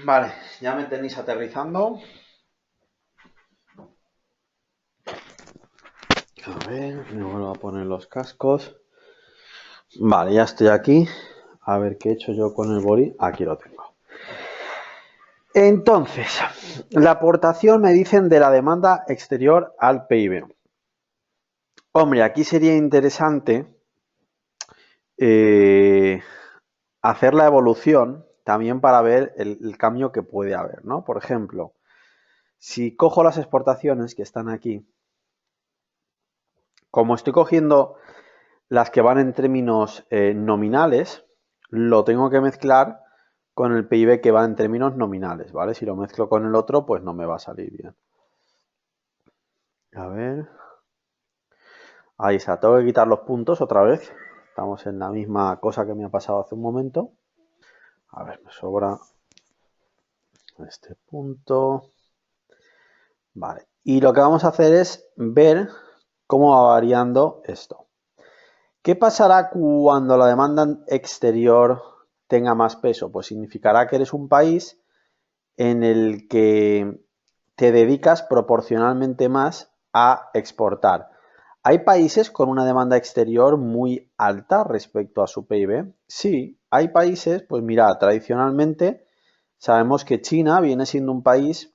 Vale, ya me tenéis aterrizando. A ver, me vuelvo a poner los cascos. Vale, ya estoy aquí. A ver qué he hecho yo con el boli. Aquí lo tengo. Entonces, la aportación me dicen de la demanda exterior al PIB. Hombre, aquí sería interesante eh, hacer la evolución también para ver el cambio que puede haber, ¿no? Por ejemplo, si cojo las exportaciones que están aquí, como estoy cogiendo las que van en términos nominales, lo tengo que mezclar con el PIB que va en términos nominales, ¿vale? Si lo mezclo con el otro, pues no me va a salir bien. A ver. Ahí está, tengo que quitar los puntos otra vez. Estamos en la misma cosa que me ha pasado hace un momento. A ver, me sobra este punto. Vale. Y lo que vamos a hacer es ver cómo va variando esto. ¿Qué pasará cuando la demanda exterior tenga más peso? Pues significará que eres un país en el que te dedicas proporcionalmente más a exportar. ¿Hay países con una demanda exterior muy alta respecto a su PIB? Sí, hay países, pues mira, tradicionalmente sabemos que China viene siendo un país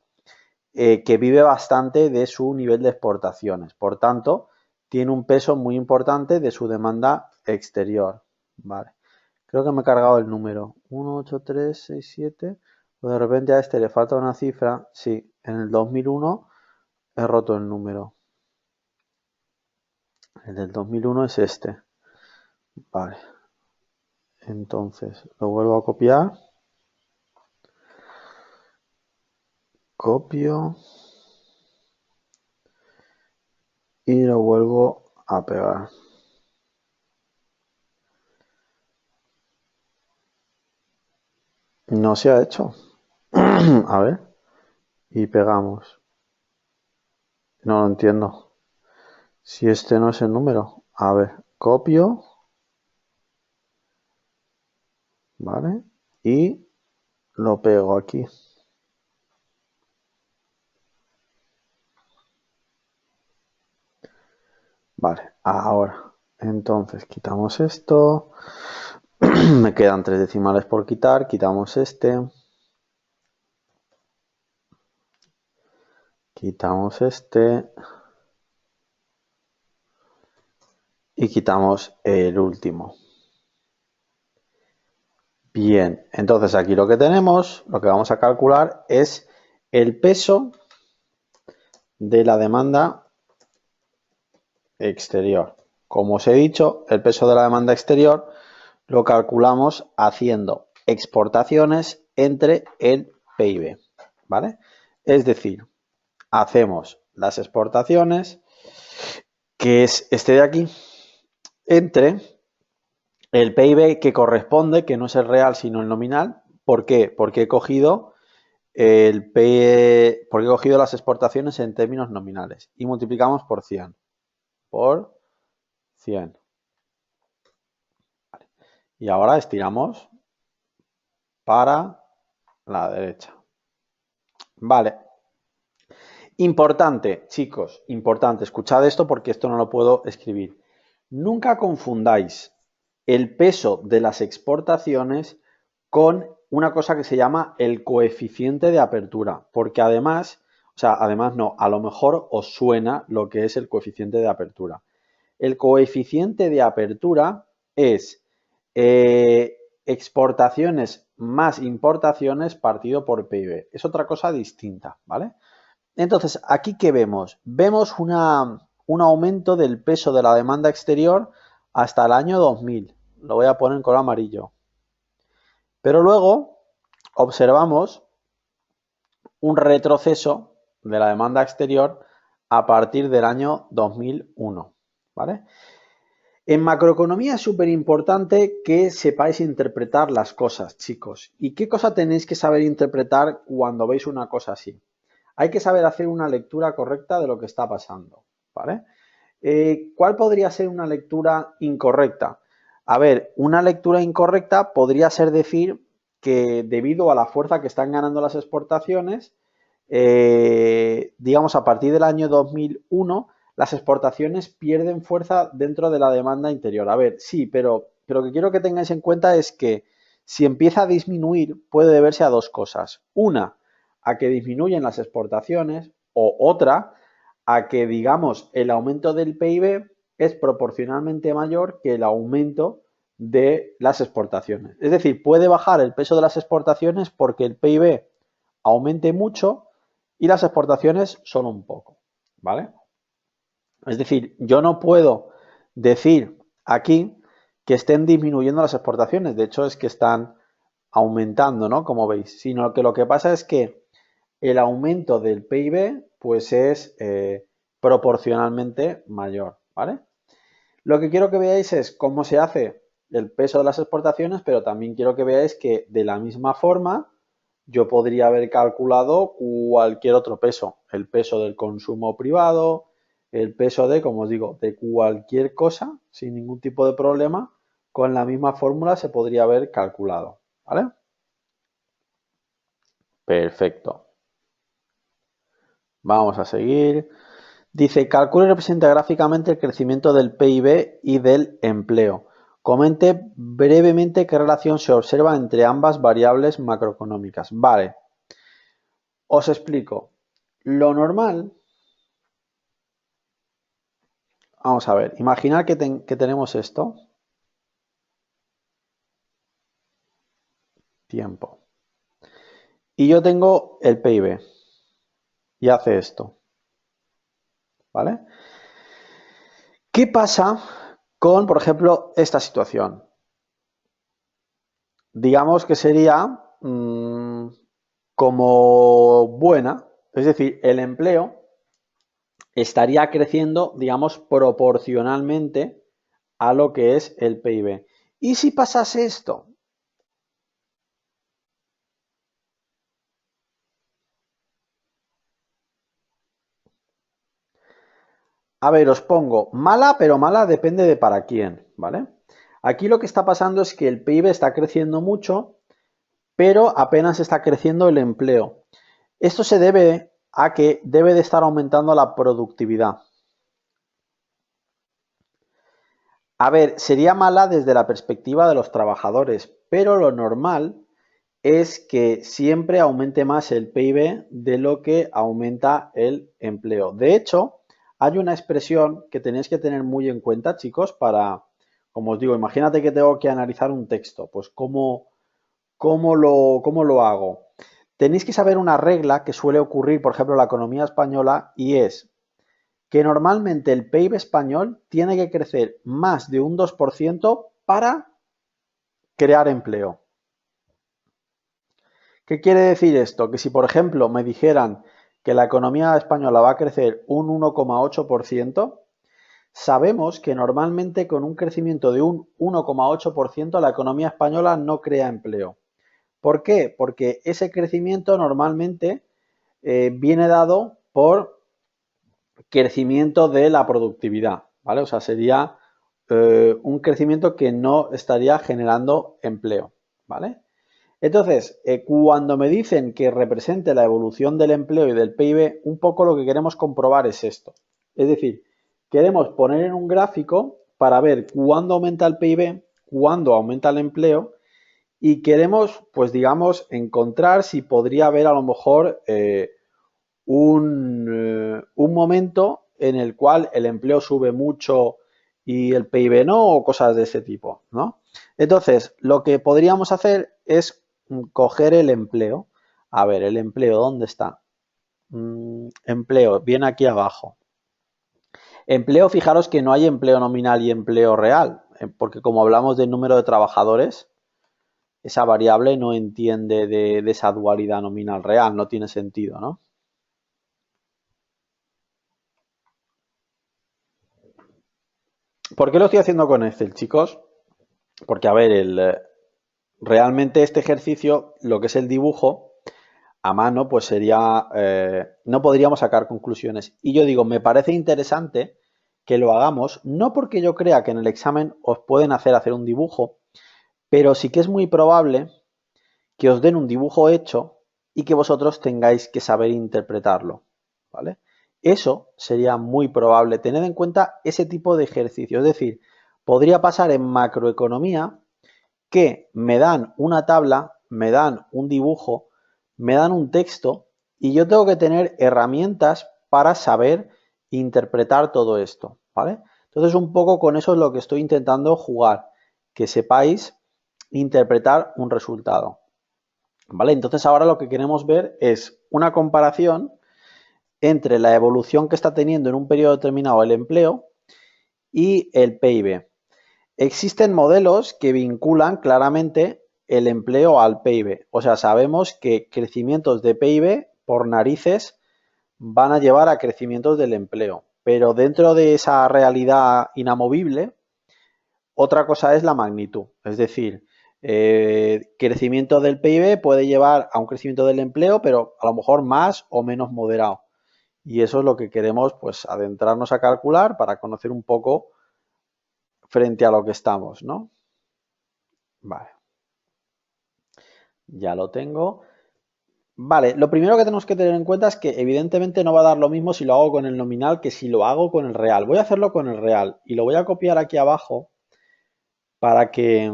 que vive bastante de su nivel de exportaciones. Por tanto, tiene un peso muy importante de su demanda exterior. Vale. Creo que me he cargado el número. 18367. O de repente a este le falta una cifra. Sí, en el 2001 he roto el número. El del 2001 es este. Vale. Entonces, lo vuelvo a copiar. Copio. Y lo vuelvo a pegar. No se ha hecho. A ver. Y pegamos. No lo entiendo. Si este no es el número. A ver, copio. ¿Vale? Y lo pego aquí. Vale, ahora. Entonces quitamos esto. Me quedan 3 decimales por quitar. Quitamos este. Quitamos este. Y quitamos el último. Bien, entonces aquí lo que tenemos, lo que vamos a calcular es el peso de la demanda exterior. Como os he dicho, el peso de la demanda exterior lo calculamos haciendo exportaciones entre el PIB, ¿vale? Es decir, hacemos las exportaciones, que es este de aquí, entre el PIB que corresponde, que no es el real sino el nominal. ¿Por qué? Porque he cogido porque he cogido las exportaciones en términos nominales y multiplicamos por 100. Por 100. Vale. Y ahora estiramos para la derecha. Vale. Importante, chicos, importante. Escuchad esto porque esto no lo puedo escribir. Nunca confundáis el peso de las exportaciones con una cosa que se llama el coeficiente de apertura, porque además, o sea, además no, a lo mejor os suena lo que es el coeficiente de apertura. El coeficiente de apertura es exportaciones más importaciones partido por PIB. Es otra cosa distinta, ¿vale? Entonces, ¿aquí qué vemos? Vemos un aumento del peso de la demanda exterior hasta el año 2000. Lo voy a poner en color amarillo. Pero luego observamos un retroceso de la demanda exterior a partir del año 2001, ¿vale? En macroeconomía es súper importante que sepáis interpretar las cosas, chicos. ¿Y qué cosa tenéis que saber interpretar cuando veis una cosa así? Hay que saber hacer una lectura correcta de lo que está pasando, ¿vale? ¿Cuál podría ser una lectura incorrecta? A ver, una lectura incorrecta podría ser decir que debido a la fuerza que están ganando las exportaciones, digamos a partir del año 2001, las exportaciones pierden fuerza dentro de la demanda interior. A ver, sí, pero lo que quiero que tengáis en cuenta es que si empieza a disminuir puede deberse a dos cosas. Una, a que disminuyen las exportaciones, o otra, a que, digamos, el aumento del PIB es proporcionalmente mayor que el aumento de las exportaciones. Es decir, puede bajar el peso de las exportaciones porque el PIB aumente mucho y las exportaciones solo un poco, ¿vale? Es decir, yo no puedo decir aquí que estén disminuyendo las exportaciones, de hecho es que están aumentando, ¿no? Como veis, sino que lo que pasa es que el aumento del PIB pues es proporcionalmente mayor, ¿vale? Lo que quiero que veáis es cómo se hace el peso de las exportaciones, pero también quiero que veáis que de la misma forma yo podría haber calculado cualquier otro peso, el peso del consumo privado, el peso de, como os digo, de cualquier cosa sin ningún tipo de problema, con la misma fórmula se podría haber calculado, ¿vale? Perfecto. Vamos a seguir. Dice, calcule y representa gráficamente el crecimiento del PIB y del empleo. Comente brevemente qué relación se observa entre ambas variables macroeconómicas. Vale, os explico. Lo normal, vamos a ver, imaginar que tenemos esto. Tiempo. Y yo tengo el PIB. Y hace esto. ¿Vale? ¿Qué pasa con, por ejemplo, esta situación? digamos que sería como buena, es decir, el empleo estaría creciendo, digamos, proporcionalmente a lo que es el PIB. ¿Y si pasase esto? A ver, os pongo mala, pero mala depende de para quién, ¿vale? Aquí lo que está pasando es que el PIB está creciendo mucho, pero apenas está creciendo el empleo. Esto se debe a que debe de estar aumentando la productividad. A ver, sería mala desde la perspectiva de los trabajadores, pero lo normal es que siempre aumente más el PIB de lo que aumenta el empleo. De hecho, hay una expresión que tenéis que tener muy en cuenta, chicos, para, como os digo, imagínate que tengo que analizar un texto, pues cómo lo hago? Tenéis que saber una regla que suele ocurrir, por ejemplo, en la economía española, y es que normalmente el PIB español tiene que crecer más de un 2% para crear empleo. ¿Qué quiere decir esto? Que si, por ejemplo, me dijeran que la economía española va a crecer un 1,8%, sabemos que normalmente con un crecimiento de un 1,8% la economía española no crea empleo. ¿Por qué? Porque ese crecimiento normalmente viene dado por crecimiento de la productividad, ¿vale? O sea, sería un crecimiento que no estaría generando empleo, ¿vale? Entonces, cuando me dicen que represente la evolución del empleo y del PIB, un poco lo que queremos comprobar es esto. Es decir, queremos poner en un gráfico para ver cuándo aumenta el PIB, cuándo aumenta el empleo y queremos, pues digamos, encontrar si podría haber a lo mejor un momento en el cual el empleo sube mucho y el PIB no, o cosas de ese tipo, ¿no? Entonces, lo que podríamos hacer es coger el empleo. A ver, el empleo, ¿dónde está? Empleo, viene aquí abajo. Empleo, fijaros que no hay empleo nominal y empleo real, porque como hablamos del número de trabajadores, esa variable no entiende de esa dualidad nominal real, no tiene sentido, ¿no? ¿Por qué lo estoy haciendo con Excel, chicos? Porque, a ver, realmente este ejercicio, lo que es el dibujo, a mano, pues sería, no podríamos sacar conclusiones. Y yo digo, me parece interesante que lo hagamos, no porque yo crea que en el examen os pueden hacer un dibujo, pero sí que es muy probable que os den un dibujo hecho y que vosotros tengáis que saber interpretarlo, ¿vale? Eso sería muy probable. Tened en cuenta ese tipo de ejercicio. Es decir, podría pasar en macroeconomía que me dan una tabla, me dan un dibujo, me dan un texto y yo tengo que tener herramientas para saber interpretar todo esto, ¿vale? Entonces un poco con eso es lo que estoy intentando jugar, que sepáis interpretar un resultado, ¿vale? Entonces ahora lo que queremos ver es una comparación entre la evolución que está teniendo en un periodo determinado el empleo y el PIB. Existen modelos que vinculan claramente el empleo al PIB. O sea, sabemos que crecimientos de PIB por narices van a llevar a crecimientos del empleo. Pero dentro de esa realidad inamovible, otra cosa es la magnitud. Es decir, crecimiento del PIB puede llevar a un crecimiento del empleo, pero a lo mejor más o menos moderado. Y eso es lo que queremos, pues, adentrarnos a calcular para conocer un poco frente a lo que estamos, ¿no? Vale, ya lo tengo. Vale, lo primero que tenemos que tener en cuenta es que evidentemente no va a dar lo mismo si lo hago con el nominal que si lo hago con el real. Voy a hacerlo con el real y lo voy a copiar aquí abajo para que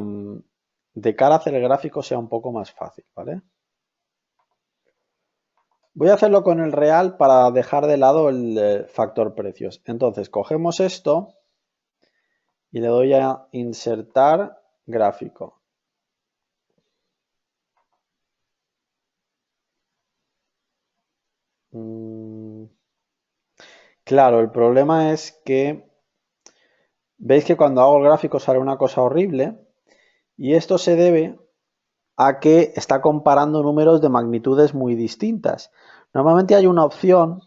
de cara a hacer el gráfico sea un poco más fácil, ¿vale? Voy a hacerlo con el real para dejar de lado el factor precios. Entonces, cogemos esto y le doy a insertar gráfico. Claro, el problema es que veis que cuando hago el gráfico sale una cosa horrible y esto se debe a que está comparando números de magnitudes muy distintas. Normalmente hay una opción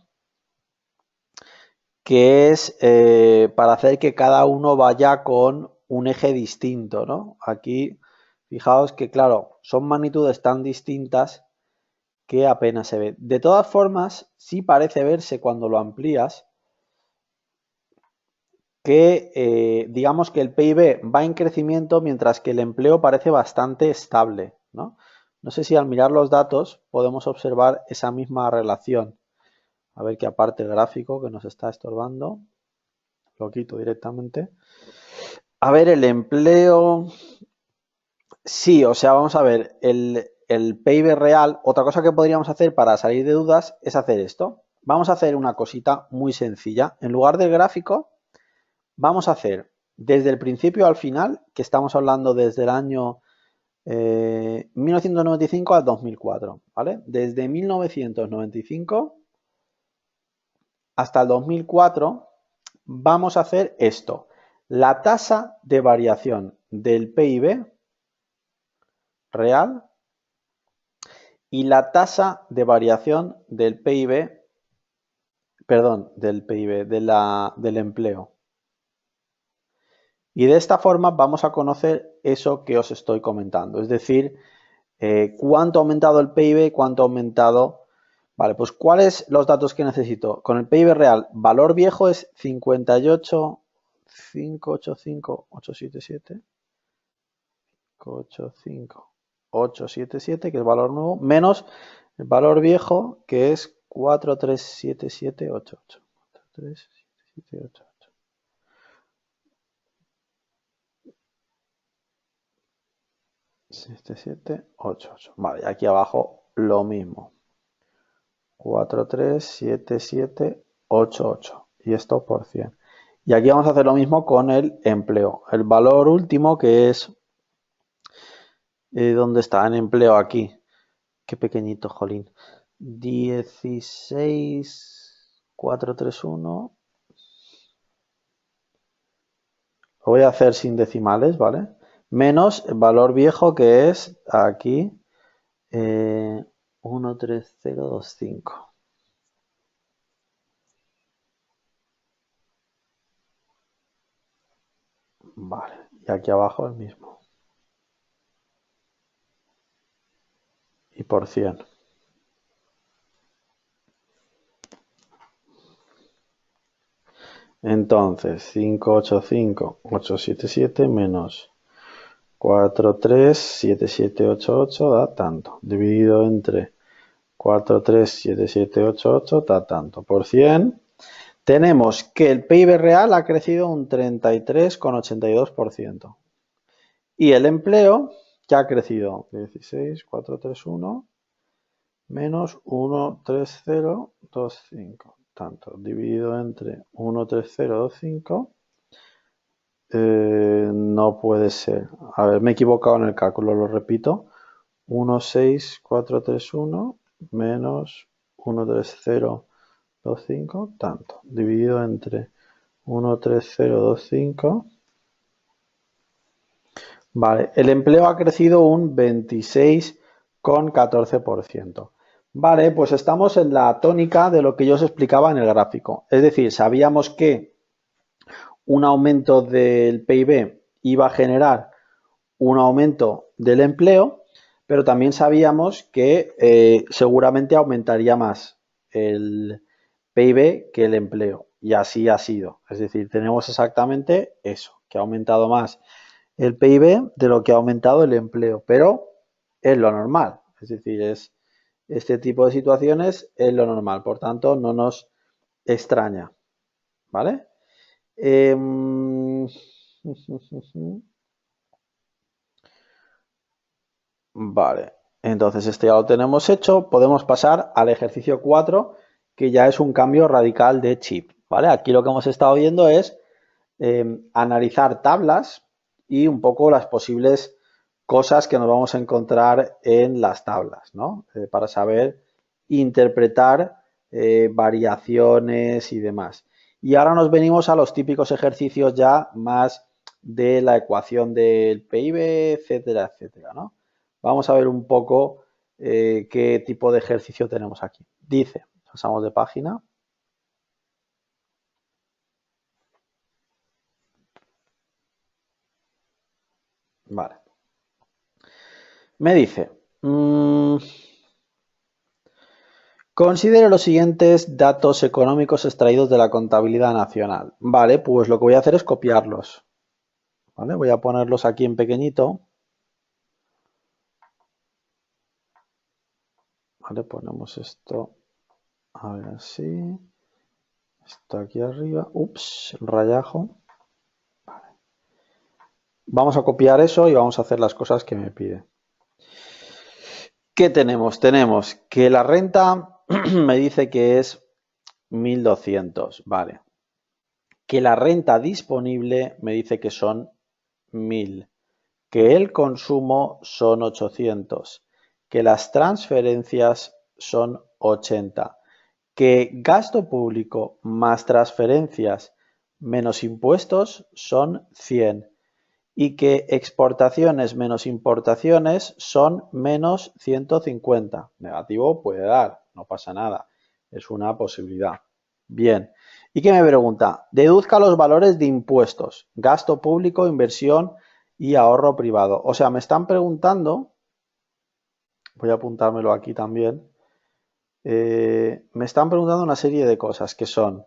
que es para hacer que cada uno vaya con un eje distinto, ¿no? Aquí, fijaos que, claro, son magnitudes tan distintas que apenas se ve. De todas formas, sí parece verse cuando lo amplías que digamos que el PIB va en crecimiento mientras que el empleo parece bastante estable, ¿no? No sé si al mirar los datos podemos observar esa misma relación. A ver que aparte el gráfico que nos está estorbando, lo quito directamente. A ver, el empleo, sí, o sea, vamos a ver, el PIB real, otra cosa que podríamos hacer para salir de dudas es hacer esto. Vamos a hacer una cosita muy sencilla. En lugar del gráfico, vamos a hacer desde el principio al final, que estamos hablando desde el año 1995 al 2004, ¿vale? Desde 1995 hasta el 2004 vamos a hacer esto. La tasa de variación del PIB real y la tasa de variación del PIB, perdón, del PIB, del empleo. Y de esta forma vamos a conocer eso que os estoy comentando, es decir, cuánto ha aumentado el PIB, cuánto ha aumentado. Vale, pues ¿cuáles los datos que necesito? Con el PIB real, valor viejo es 58.585.877, 855.877, que es valor nuevo, menos el valor viejo, que es 437788. 437788. 7788. Vale, y aquí abajo lo mismo. 437788. Y esto por 100. Y aquí vamos a hacer lo mismo con el empleo. El valor último que es... ¿dónde está? En empleo aquí. Qué pequeñito, jolín. 16431. Lo voy a hacer sin decimales, ¿vale? Menos el valor viejo que es aquí 13025. Vale, y aquí abajo el mismo. Y por 100. Entonces, 585.877 menos 437788 da tanto. Dividido entre 437788 da tanto. Por 100, tenemos que el PIB real ha crecido un 33,82%. Y el empleo, que ha crecido 16.431 menos 13025. Tanto, dividido entre 13025. No puede ser. A ver, me he equivocado en el cálculo, lo repito. 16431 menos 13025, tanto, dividido entre 13025. Vale, el empleo ha crecido un 26,14%. Vale, pues estamos en la tónica de lo que yo os explicaba en el gráfico. Es decir, sabíamos que un aumento del PIB iba a generar un aumento del empleo, pero también sabíamos que seguramente aumentaría más el PIB que el empleo. Y así ha sido. Es decir, tenemos exactamente eso, que ha aumentado más el PIB de lo que ha aumentado el empleo, pero es lo normal. Es decir, este tipo de situaciones es lo normal, por tanto no nos extraña. ¿Vale? Vale, entonces este ya lo tenemos hecho. Podemos pasar al ejercicio 4, que ya es un cambio radical de chip. ¿Vale? Aquí lo que hemos estado viendo es analizar tablas y un poco las posibles cosas que nos vamos a encontrar en las tablas, ¿no? Para saber interpretar variaciones y demás. Y ahora nos venimos a los típicos ejercicios ya más de la ecuación del PIB, etcétera, etcétera, ¿no? vamos a ver un poco qué tipo de ejercicio tenemos aquí. Dice, pasamos de página. Vale. Me dice, considere los siguientes datos económicos extraídos de la contabilidad nacional. Vale, pues lo que voy a hacer es copiarlos. Vale, voy a ponerlos aquí en pequeñito. Vale, ponemos esto a ver así. Esto aquí arriba. Ups, el rayajo. Vale. Vamos a copiar eso y vamos a hacer las cosas que me pide. ¿Qué tenemos? Tenemos que la renta me dice que es 1.200. Vale. Que la renta disponible me dice que son 1.000. Que el consumo son 800. Que las transferencias son 80. Que gasto público más transferencias menos impuestos son 100 y que exportaciones menos importaciones son menos 150. Negativo puede dar, no pasa nada, es una posibilidad. Bien, ¿y qué me pregunta? Deduzca los valores de impuestos, gasto público, inversión y ahorro privado. O sea, me están preguntando, voy a apuntármelo aquí también, me están preguntando una serie de cosas que son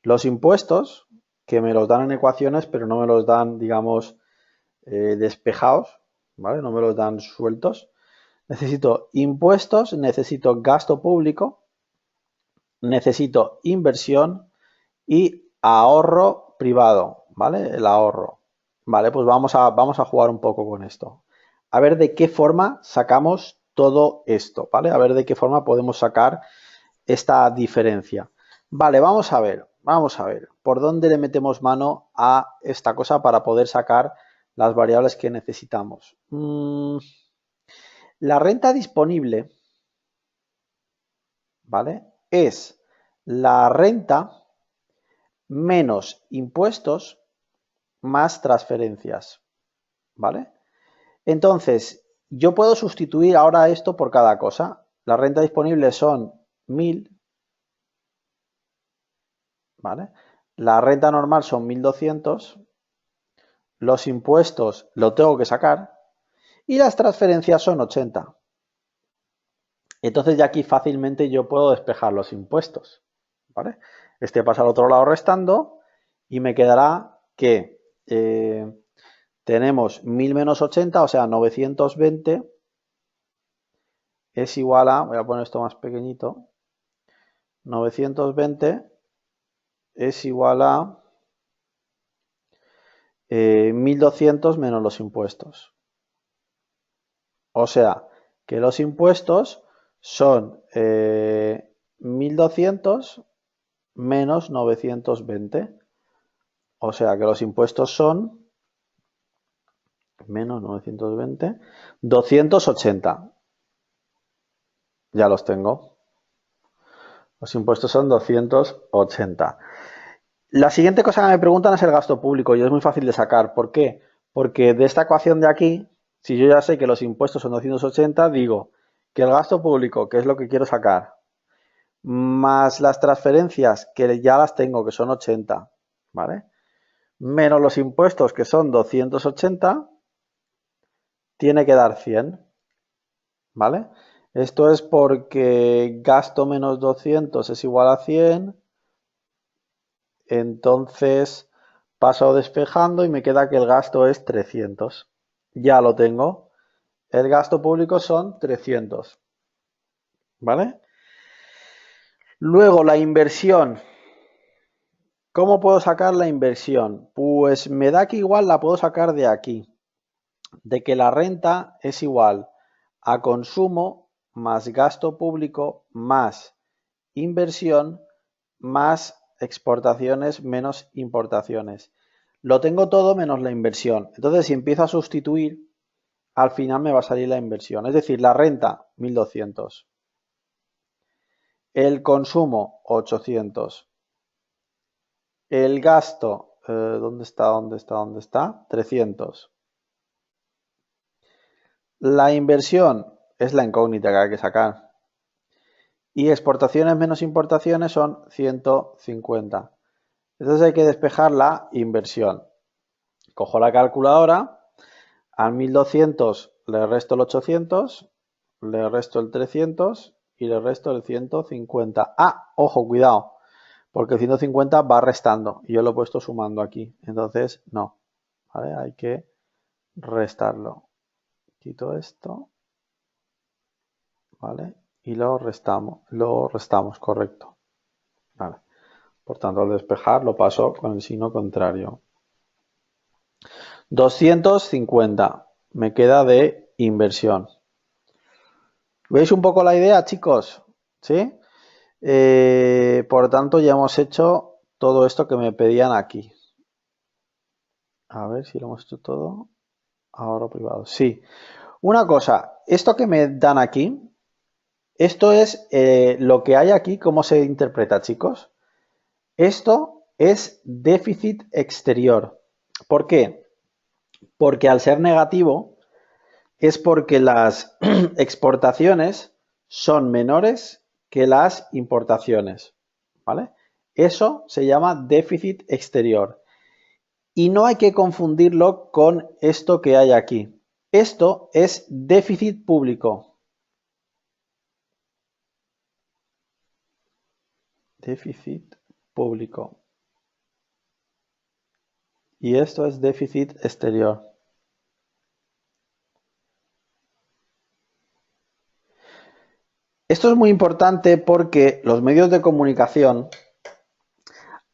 los impuestos, que me los dan en ecuaciones, pero no me los dan, digamos, despejados, ¿vale? No me los dan sueltos. Necesito impuestos, necesito gasto público, necesito inversión y ahorro privado, ¿vale? El ahorro. Vale, pues vamos a jugar un poco con esto. A ver de qué forma sacamos todo esto, ¿vale? A ver de qué forma podemos sacar esta diferencia. Vale, vamos a ver por dónde le metemos mano a esta cosa para poder sacar las variables que necesitamos. La renta disponible, ¿vale? Es la renta menos impuestos más transferencias, ¿vale? Entonces, yo puedo sustituir ahora esto por cada cosa. La renta disponible son 1.000, ¿vale? La renta normal son 1.200. Los impuestos lo tengo que sacar y las transferencias son 80. Entonces ya aquí fácilmente yo puedo despejar los impuestos, ¿vale? Este pasa al otro lado restando y me quedará que tenemos 1.000 menos 80, o sea, 920 es igual a, voy a poner esto más pequeñito, 920 es igual a 1.200 menos los impuestos. O sea, que los impuestos son 1.200 menos 920. O sea, que los impuestos son menos 920, 280. Ya los tengo. Los impuestos son 280. La siguiente cosa que me preguntan es el gasto público y es muy fácil de sacar. ¿Por qué? Porque de esta ecuación de aquí, si yo ya sé que los impuestos son 280, digo que el gasto público, que es lo que quiero sacar, más las transferencias, que ya las tengo, que son 80, ¿vale? Menos los impuestos, que son 280, tiene que dar 100, ¿vale? Esto es porque gasto menos 200 es igual a 100, entonces paso despejando y me queda que el gasto es 300. Ya lo tengo. El gasto público son 300, ¿vale? Luego la inversión. ¿Cómo puedo sacar la inversión? Pues me da que igual la puedo sacar de aquí, de que la renta es igual a consumo más gasto público más inversión más exportaciones menos importaciones. Lo tengo todo menos la inversión. Entonces, si empiezo a sustituir, al final me va a salir la inversión. Es decir, la renta, 1.200. El consumo, 800. El gasto, ¿dónde está? 300. La inversión es la incógnita que hay que sacar. Y exportaciones menos importaciones son 150. Entonces hay que despejar la inversión. Cojo la calculadora, al 1200 le resto el 800, le resto el 300 y le resto el 150. Ah, ojo, cuidado, porque el 150 va restando y yo lo he puesto sumando aquí. Entonces, no, ¿vale? Hay que restarlo. Quito esto, ¿vale? Y lo restamos, correcto. Vale. Por tanto, al despejar lo paso con el signo contrario. 250 me queda de inversión. ¿Veis un poco la idea, chicos? ¿Sí? Por tanto, ya hemos hecho todo esto que me pedían aquí. A ver si lo hemos hecho todo. Ahorro privado. Sí. Una cosa, esto que me dan aquí, esto es lo que hay aquí, ¿cómo se interpreta, chicos? Esto es déficit exterior. ¿Por qué? Porque al ser negativo es porque las exportaciones son menores que las importaciones, ¿vale? Eso se llama déficit exterior. Y no hay que confundirlo con esto que hay aquí. Esto es déficit público. Déficit público. Y esto es déficit exterior. Esto es muy importante porque los medios de comunicación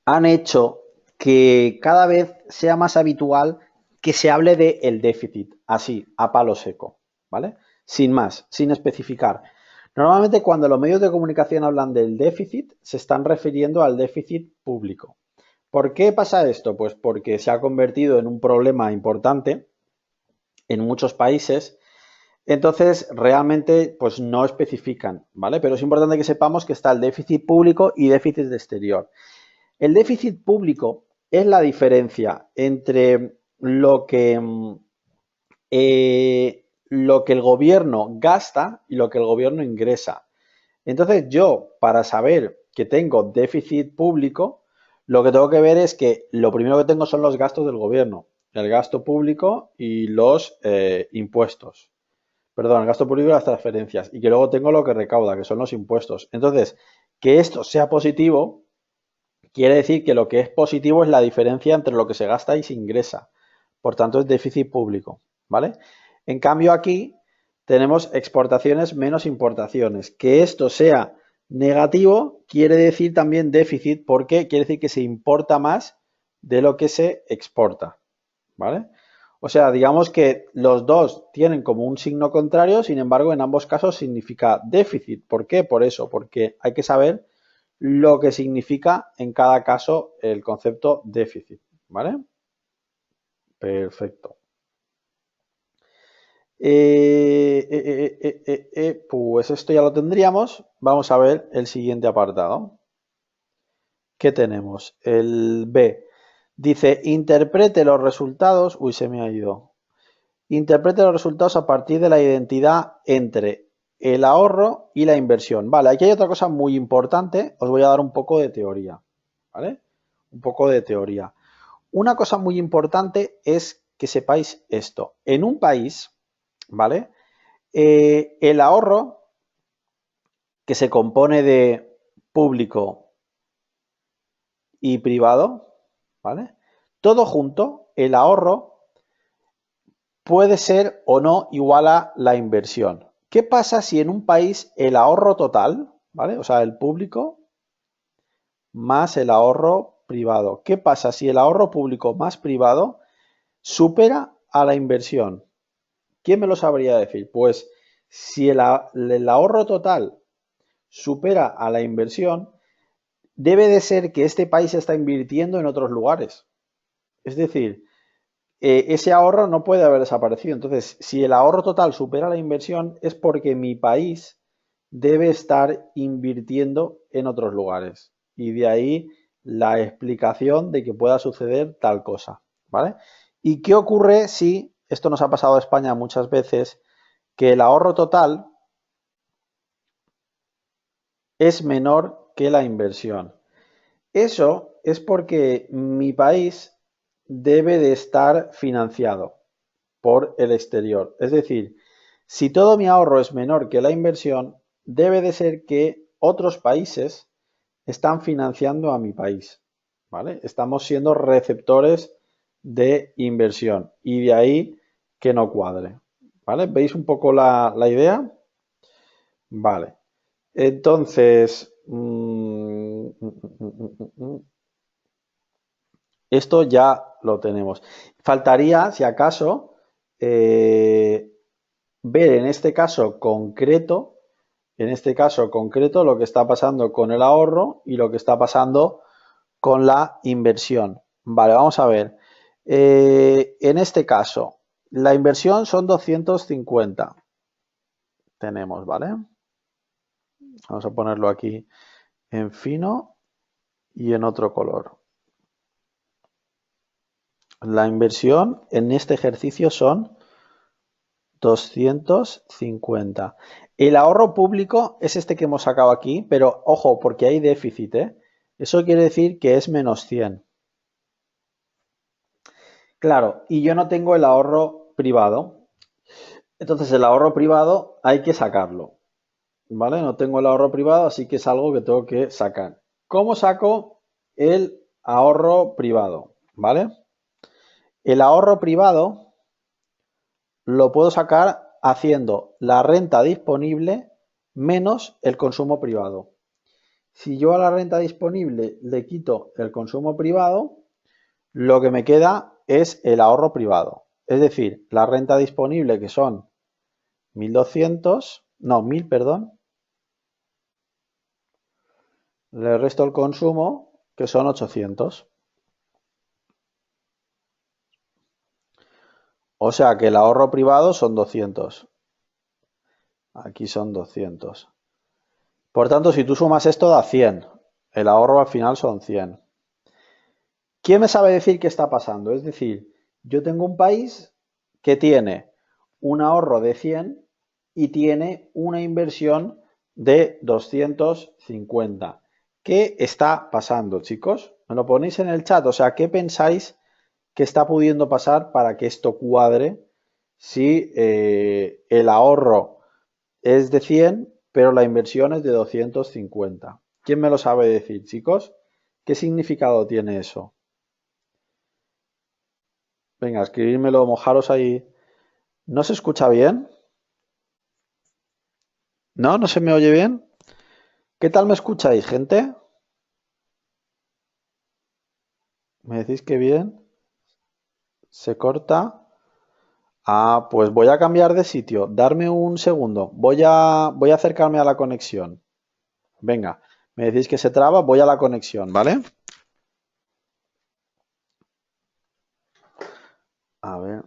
han hecho que cada vez sea más habitual que se hable de el déficit, así, a palo seco, ¿vale? Sin más, sin especificar. Normalmente cuando los medios de comunicación hablan del déficit, se están refiriendo al déficit público. ¿Por qué pasa esto? Pues porque se ha convertido en un problema importante en muchos países. Entonces, realmente, pues no especifican, ¿vale? Pero es importante que sepamos que está el déficit público y déficit exterior. El déficit público es la diferencia entre lo que el gobierno gasta y lo que el gobierno ingresa. Entonces, yo, para saber que tengo déficit público, lo que tengo que ver es que lo primero que tengo son los gastos del gobierno, el gasto público y los impuestos. Perdón, el gasto público y las transferencias. Y que luego tengo lo que recauda, que son los impuestos. Entonces, que esto sea positivo quiere decir que lo que es positivo es la diferencia entre lo que se gasta y se ingresa. Por tanto, es déficit público, ¿vale? En cambio, aquí tenemos exportaciones menos importaciones. Que esto sea negativo quiere decir también déficit porque quiere decir que se importa más de lo que se exporta, ¿vale? O sea, digamos que los dos tienen como un signo contrario, sin embargo, en ambos casos significa déficit. ¿Por qué? Por eso, porque hay que saber lo que significa en cada caso el concepto déficit, ¿vale? Perfecto. Pues esto ya lo tendríamos. Vamos a ver el siguiente apartado. ¿Qué tenemos? El B. Dice, interprete los resultados. Uy, se me ha ido. Interprete los resultados a partir de la identidad entre el ahorro y la inversión. Vale, aquí hay otra cosa muy importante. Os voy a dar un poco de teoría, ¿vale? Un poco de teoría. Una cosa muy importante es que sepáis esto. En un país, ¿vale? El ahorro, que se compone de público y privado, ¿vale? Todo junto, el ahorro puede ser o no igual a la inversión. ¿Qué pasa si en un país el ahorro total, ¿vale? O sea, el público más el ahorro privado. ¿Qué pasa si el ahorro público más privado supera a la inversión? ¿Quién me lo sabría decir? Pues si el ahorro total supera a la inversión, debe de ser que este país está invirtiendo en otros lugares. Es decir, ese ahorro no puede haber desaparecido. Entonces, si el ahorro total supera la inversión, es porque mi país debe estar invirtiendo en otros lugares. Y de ahí la explicación de que pueda suceder tal cosa, ¿vale? ¿Y qué ocurre si, esto nos ha pasado a España muchas veces, que el ahorro total es menor que la inversión. Eso es porque mi país debe de estar financiado por el exterior. Es decir, si todo mi ahorro es menor que la inversión, debe de ser que otros países están financiando a mi país, ¿vale? Estamos siendo receptores de inversión y de ahí que no cuadre, ¿vale? ¿Veis un poco la idea? Vale. Entonces, esto ya lo tenemos. Faltaría, si acaso, eh, ver en este caso concreto, lo que está pasando con el ahorro y lo que está pasando con la inversión. Vale, vamos a ver. En este caso, la inversión son 250. Tenemos, ¿vale? Vamos a ponerlo aquí en fino y en otro color. La inversión en este ejercicio son 250. El ahorro público es este que hemos sacado aquí, pero ojo, porque hay déficit, ¿eh? Eso quiere decir que es menos 100. Claro, y yo no tengo el ahorro privado. Entonces el ahorro privado hay que sacarlo, ¿vale? No tengo el ahorro privado, así que es algo que tengo que sacar. ¿Cómo saco el ahorro privado? ¿Vale? El ahorro privado lo puedo sacar haciendo la renta disponible menos el consumo privado. Si yo a la renta disponible le quito el consumo privado, lo que me queda es el ahorro privado. Es decir, la renta disponible que son 1200, no, 1000, perdón, le resto el consumo que son 800. O sea que el ahorro privado son 200. Aquí son 200. Por tanto, si tú sumas esto da 100. El ahorro al final son 100. ¿Quién me sabe decir qué está pasando? Es decir, yo tengo un país que tiene un ahorro de 100 y tiene una inversión de 250. ¿Qué está pasando, chicos? Me lo ponéis en el chat. O sea, ¿qué pensáis que está pudiendo pasar para que esto cuadre si el ahorro es de 100, pero la inversión es de 250? ¿Quién me lo sabe decir, chicos? ¿Qué significado tiene eso? Venga, escribírmelo, mojaros ahí. ¿No se escucha bien? ¿No? ¿No se me oye bien? ¿Qué tal me escucháis, gente? ¿Me decís que bien? ¿Se corta? Ah, pues voy a cambiar de sitio. Darme un segundo. Voy a acercarme a la conexión. Venga, me decís que se traba, voy a la conexión, ¿vale? A ver.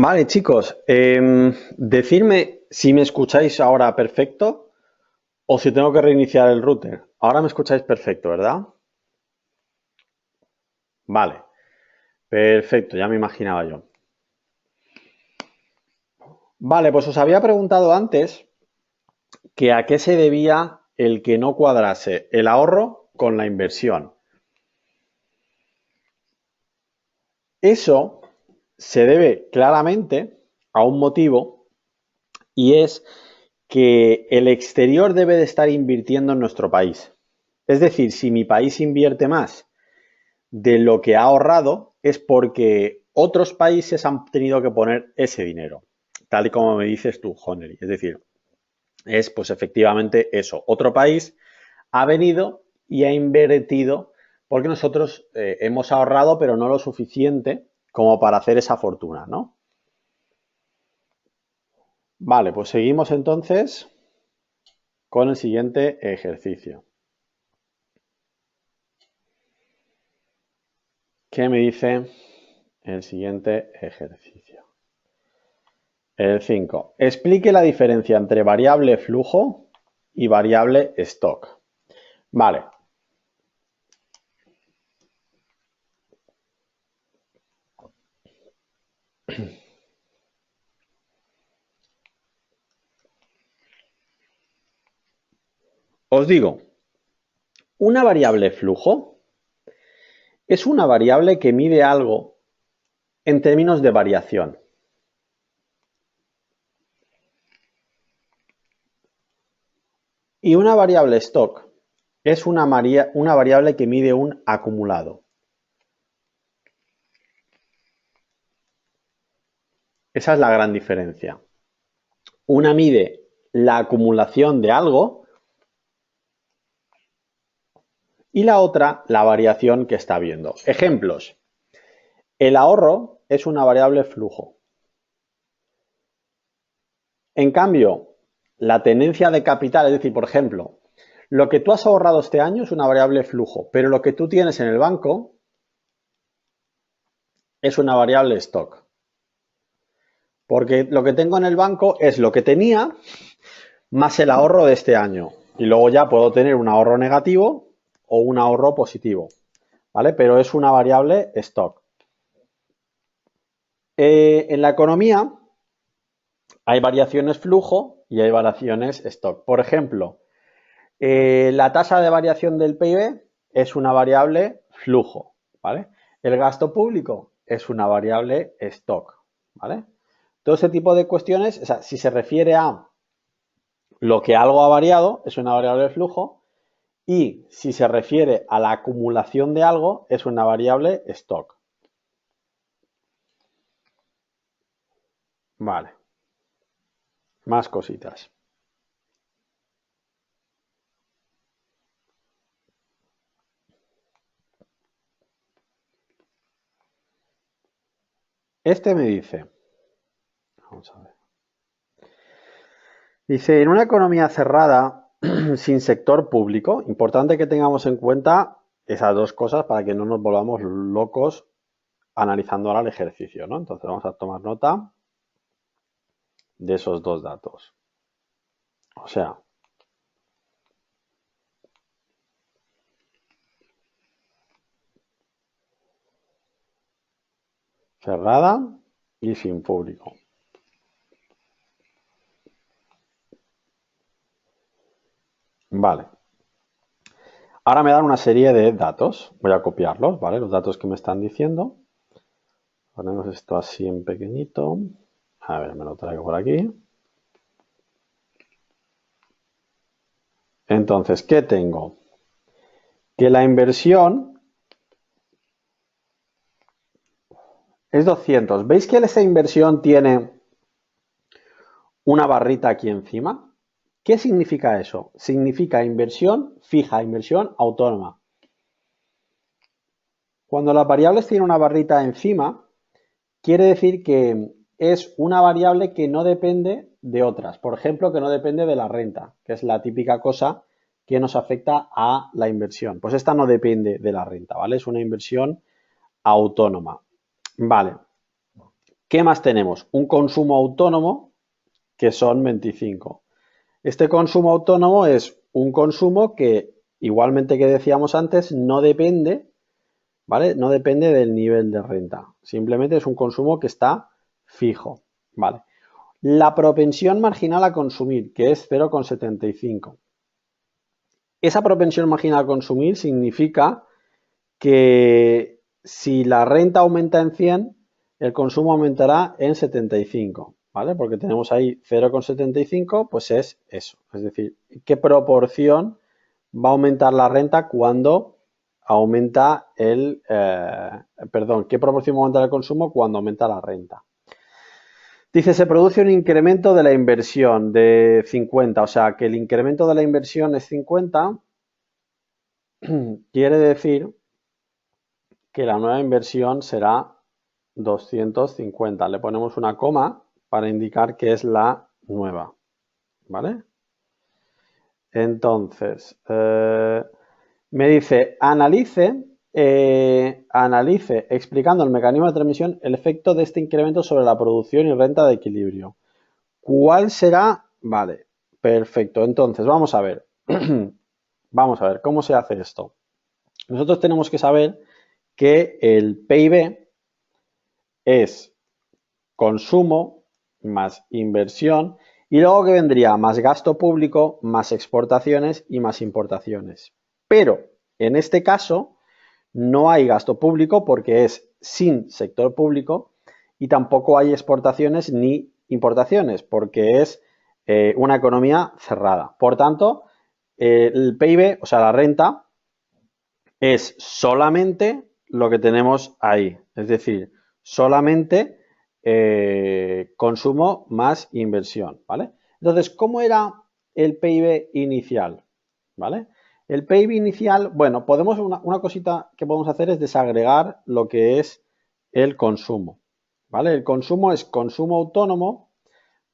Vale, chicos, decidme si me escucháis ahora perfecto o si tengo que reiniciar el router. Ahora me escucháis perfecto, ¿verdad? Vale, perfecto, ya me imaginaba yo. Vale, pues os había preguntado antes que a qué se debía el que no cuadrase el ahorro con la inversión. Eso se debe claramente a un motivo y es que el exterior debe de estar invirtiendo en nuestro país. Es decir, si mi país invierte más de lo que ha ahorrado, es porque otros países han tenido que poner ese dinero, tal y como me dices tú, Jonery. Es decir, es pues efectivamente eso. Otro país ha venido y ha invertido porque nosotros hemos ahorrado, pero no lo suficiente como para hacer esa fortuna, ¿no? Vale, pues seguimos entonces con el siguiente ejercicio. ¿Qué me dice el siguiente ejercicio? El 5. Explique la diferencia entre variable flujo y variable stock. Vale. Os digo, una variable flujo es una variable que mide algo en términos de variación. Y una variable stock es una variable que mide un acumulado. Esa es la gran diferencia. Una mide la acumulación de algo y la otra la variación que está viendo. Ejemplos. El ahorro es una variable flujo. En cambio, la tenencia de capital, es decir, por ejemplo, lo que tú has ahorrado este año es una variable flujo, pero lo que tú tienes en el banco es una variable stock. Porque lo que tengo en el banco es lo que tenía más el ahorro de este año. Y luego ya puedo tener un ahorro negativo o un ahorro positivo. ¿Vale? Pero es una variable stock. En la economía hay variaciones flujo y hay variaciones stock. Por ejemplo, la tasa de variación del PIB es una variable flujo, ¿vale? El gasto público es una variable stock, ¿vale? Todo ese tipo de cuestiones, o sea, si se refiere a lo que algo ha variado, es una variable flujo, y si se refiere a la acumulación de algo, es una variable stock. Vale. Más cositas. Este me dice, vamos a ver. Dice, en una economía cerrada, sin sector público, importante que tengamos en cuenta esas dos cosas para que no nos volvamos locos analizando ahora el ejercicio, ¿no? Entonces vamos a tomar nota de esos dos datos. O sea, cerrada y sin público. Vale. Ahora me dan una serie de datos. Voy a copiarlos, ¿vale? Los datos que me están diciendo. Ponemos esto así en pequeñito. A ver, me lo traigo por aquí. Entonces, ¿qué tengo? Que la inversión es 200. ¿Veis que esa inversión tiene una barrita aquí encima? ¿Qué significa eso? Significa inversión fija, inversión autónoma. Cuando las variables tienen una barrita encima, quiere decir que es una variable que no depende de otras. Por ejemplo, que no depende de la renta, que es la típica cosa que nos afecta a la inversión. Pues esta no depende de la renta, ¿vale? Es una inversión autónoma. Vale. ¿Qué más tenemos? Un consumo autónomo que son 25. Este consumo autónomo es un consumo que, igualmente que decíamos antes, no depende, ¿vale? No depende del nivel de renta. Simplemente es un consumo que está fijo, ¿vale? La propensión marginal a consumir, que es 0,75. Esa propensión marginal a consumir significa que si la renta aumenta en 100, el consumo aumentará en 75, ¿vale? Porque tenemos ahí 0,75, pues es eso. Es decir, ¿qué proporción va a aumentar la renta cuando aumenta qué proporción va a aumentar el consumo cuando aumenta la renta? Dice, se produce un incremento de la inversión de 50, o sea, que el incremento de la inversión es 50, quiere decir que la nueva inversión será 250. Le ponemos una coma para indicar que es la nueva, ¿vale? Entonces, me dice, analice, explicando el mecanismo de transmisión, el efecto de este incremento sobre la producción y renta de equilibrio. ¿Cuál será? Vale, perfecto. Entonces, vamos a ver. Vamos a ver, ¿cómo se hace esto? Nosotros tenemos que saber que el PIB es consumo más inversión y luego que vendría más gasto público, más exportaciones y más importaciones. Pero en este caso no hay gasto público porque es sin sector público y tampoco hay exportaciones ni importaciones porque es una economía cerrada. Por tanto, el PIB, o sea, la renta, es solamente lo que tenemos ahí. Es decir, solamente consumo más inversión, ¿vale? Entonces, ¿cómo era el PIB inicial? ¿Vale? El PIB inicial, bueno, una cosita que podemos hacer es desagregar lo que es el consumo, ¿vale? El consumo es consumo autónomo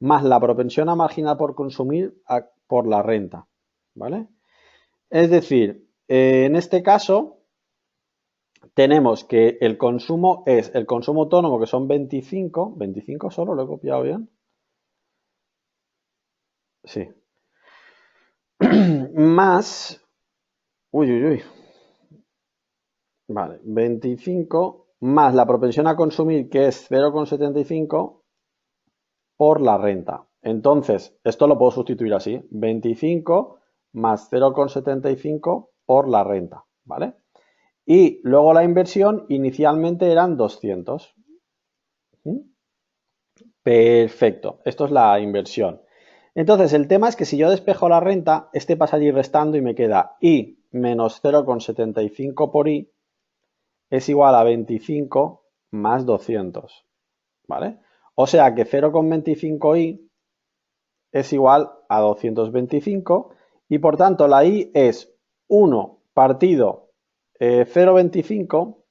más la propensión a marginal por consumir por la renta, ¿vale? Es decir, en este caso tenemos que el consumo es el consumo autónomo, que son 25 solo, lo he copiado bien. Sí. Más, uy, vale, 25 más la propensión a consumir, que es 0,75 por la renta. Entonces, esto lo puedo sustituir así, 25 más 0,75 por la renta, ¿vale? Y luego la inversión inicialmente eran 200. Perfecto, esto es la inversión. Entonces, el tema es que si yo despejo la renta, este pasa allí restando y me queda I menos 0,75 por I es igual a 25 más 200, ¿vale? O sea que 0,25I es igual a 225 y por tanto la I es 1 partido 0,25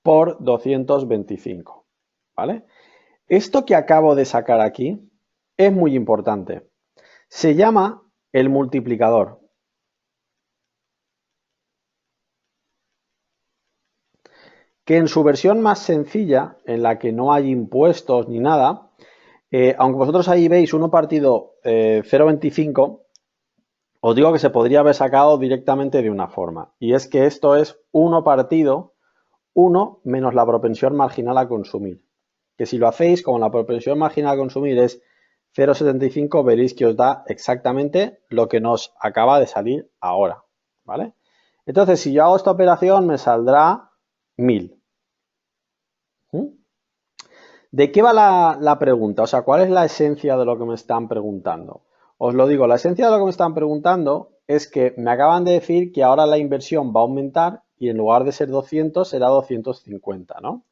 por 225, ¿vale? Esto que acabo de sacar aquí es muy importante. Se llama el multiplicador. Que en su versión más sencilla, en la que no hay impuestos ni nada, aunque vosotros ahí veis 1 partido 0,25, os digo que se podría haber sacado directamente de una forma. Y es que esto es 1 partido 1 menos la propensión marginal a consumir. Que si lo hacéis, como la propensión marginal a consumir es 0,75, veréis que os da exactamente lo que nos acaba de salir ahora, ¿vale? Entonces, si yo hago esta operación, me saldrá 1000. ¿De qué va la pregunta? O sea, ¿cuál es la esencia de lo que me están preguntando? Os lo digo, la esencia de lo que me están preguntando es que me acaban de decir que ahora la inversión va a aumentar y en lugar de ser 200 será 250, ¿no?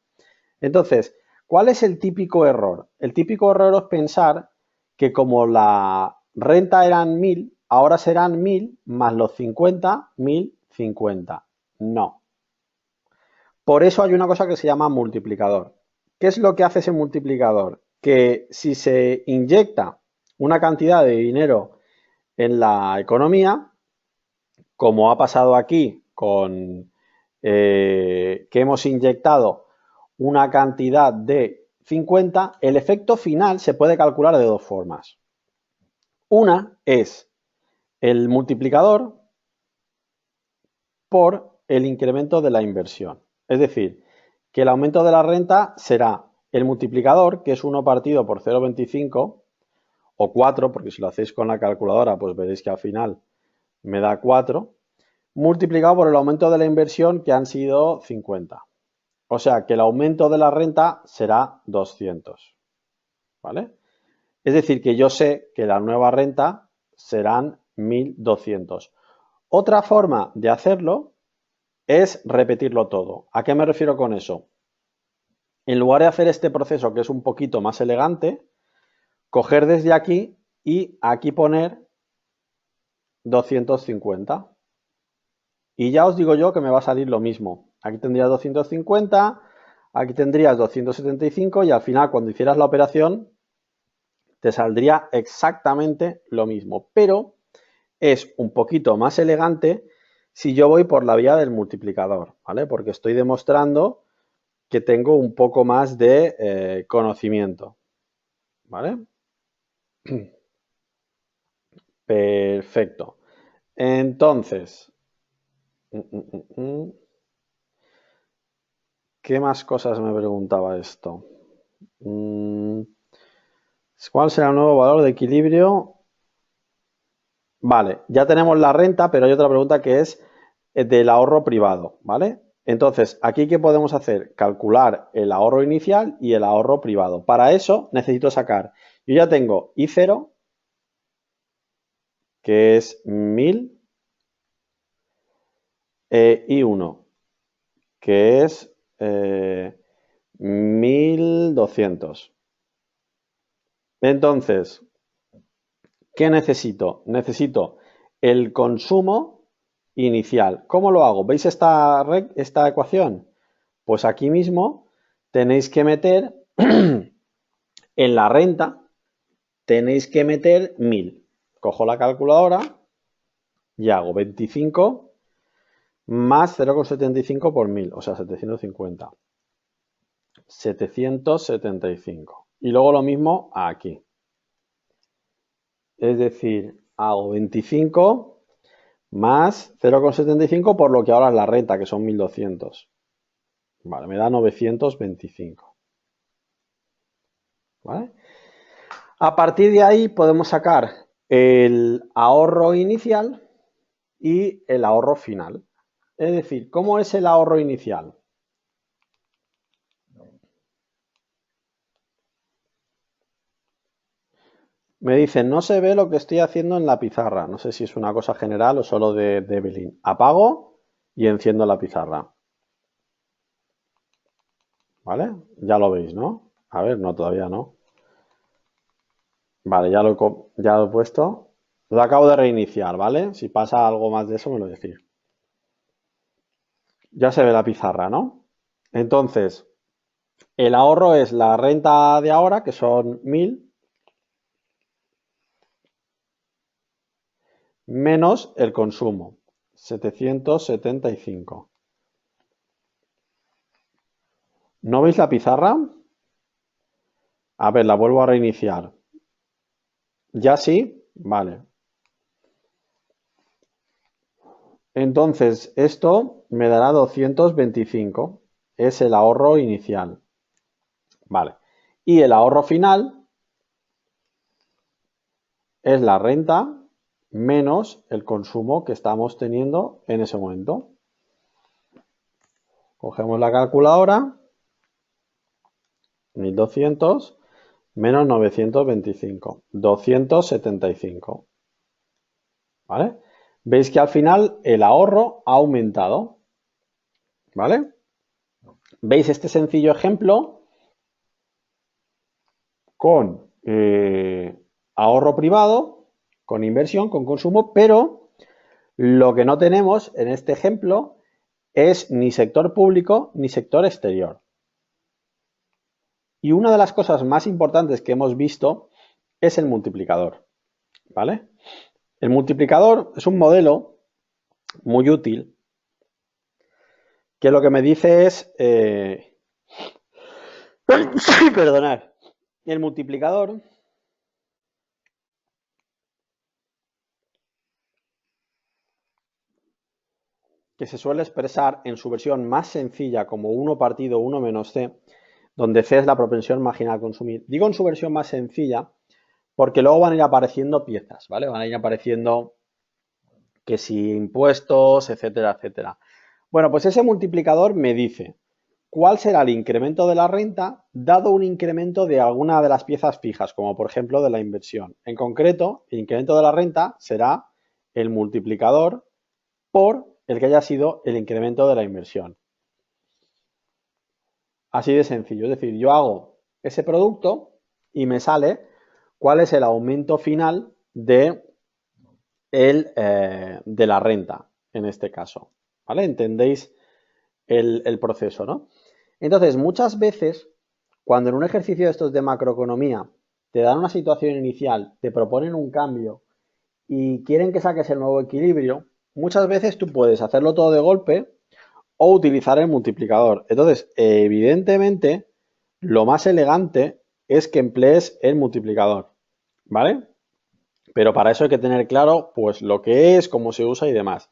Entonces, ¿cuál es el típico error? El típico error es pensar que como la renta eran 1000, ahora serán 1000 más los 50, 1050. No. Por eso hay una cosa que se llama multiplicador. ¿Qué es lo que hace ese multiplicador? Que si se inyecta una cantidad de dinero en la economía, como ha pasado aquí con que hemos inyectado una cantidad de 50, el efecto final se puede calcular de dos formas. Una es el multiplicador por el incremento de la inversión. Es decir, que el aumento de la renta será el multiplicador, que es 1 partido por 0,25, o 4, porque si lo hacéis con la calculadora, pues veréis que al final me da 4, multiplicado por el aumento de la inversión, que han sido 50. O sea, que el aumento de la renta será 200. ¿Vale? Es decir, que yo sé que la nueva renta serán 1.200. Otra forma de hacerlo es repetirlo todo. ¿A qué me refiero con eso? En lugar de hacer este proceso, que es un poquito más elegante, coger desde aquí y aquí poner 250. Y ya os digo yo que me va a salir lo mismo. Aquí tendrías 250, aquí tendrías 275 y al final cuando hicieras la operación te saldría exactamente lo mismo. Pero es un poquito más elegante si yo voy por la vía del multiplicador, ¿vale? Porque estoy demostrando que tengo un poco más de conocimiento, ¿vale? Perfecto. Entonces, ¿qué más cosas me preguntaba esto? ¿Cuál será el nuevo valor de equilibrio? Vale, ya tenemos la renta, pero hay otra pregunta que es del ahorro privado, ¿vale? Entonces, aquí, ¿qué podemos hacer? Calcular el ahorro inicial y el ahorro privado. Para eso necesito sacar, yo ya tengo I0, que es 1000, I1, que es 1200. Entonces, ¿qué necesito? Necesito el consumo inicial. ¿Cómo lo hago? ¿Veis esta ecuación? Pues aquí mismo tenéis que meter en la renta, tenéis que meter 1000. Cojo la calculadora y hago 25 más 0,75 por 1000, o sea, 750. 775. Y luego lo mismo aquí. Es decir, hago 25 más 0,75 por lo que ahora es la renta, que son 1200. Vale, me da 925. ¿Vale? A partir de ahí podemos sacar el ahorro inicial y el ahorro final. Es decir, ¿cómo es el ahorro inicial? Me dicen, no se ve lo que estoy haciendo en la pizarra. No sé si es una cosa general o solo de Evelyn. Apago y enciendo la pizarra. ¿Vale? Ya lo veis, ¿no? A ver, no, todavía no. Vale, ya lo he puesto. Lo acabo de reiniciar, ¿vale? Si pasa algo más de eso, me lo decís. Ya se ve la pizarra, ¿no? Entonces, el ahorro es la renta de ahora, que son 1000, menos el consumo, 775. ¿No veis la pizarra? A ver, la vuelvo a reiniciar. ¿Ya sí? Vale. Entonces, esto me dará 225. Es el ahorro inicial. Vale. Y el ahorro final es la renta menos el consumo que estamos teniendo en ese momento. Cogemos la calculadora. 1200 menos 925. 275. ¿Vale? Veis que al final el ahorro ha aumentado. ¿Vale? ¿Veis este sencillo ejemplo con ahorro privado, con inversión, con consumo, pero lo que no tenemos en este ejemplo es ni sector público ni sector exterior. Y una de las cosas más importantes que hemos visto es el multiplicador. ¿Vale? El multiplicador es un modelo muy útil que lo que me dice es Perdonad. El multiplicador que se suele expresar en su versión más sencilla como 1 partido 1 menos c, donde c es la propensión marginal a consumir. Digo en su versión más sencilla porque luego van a ir apareciendo piezas, ¿vale? Van a ir apareciendo que si impuestos, etcétera, etcétera. Bueno, pues ese multiplicador me dice cuál será el incremento de la renta dado un incremento de alguna de las piezas fijas, como por ejemplo de la inversión. En concreto, el incremento de la renta será el multiplicador por el que haya sido el incremento de la inversión. Así de sencillo. Es decir, yo hago ese producto y me sale cuál es el aumento final de la renta, en este caso. ¿Vale? ¿Entendéis el proceso, no? Entonces, muchas veces, cuando en un ejercicio de estos de macroeconomía te dan una situación inicial, te proponen un cambio y quieren que saques el nuevo equilibrio, muchas veces tú puedes hacerlo todo de golpe o utilizar el multiplicador. Entonces, evidentemente, lo más elegante es que emplees el multiplicador, ¿vale? Pero para eso hay que tener claro, pues, lo que es, cómo se usa y demás.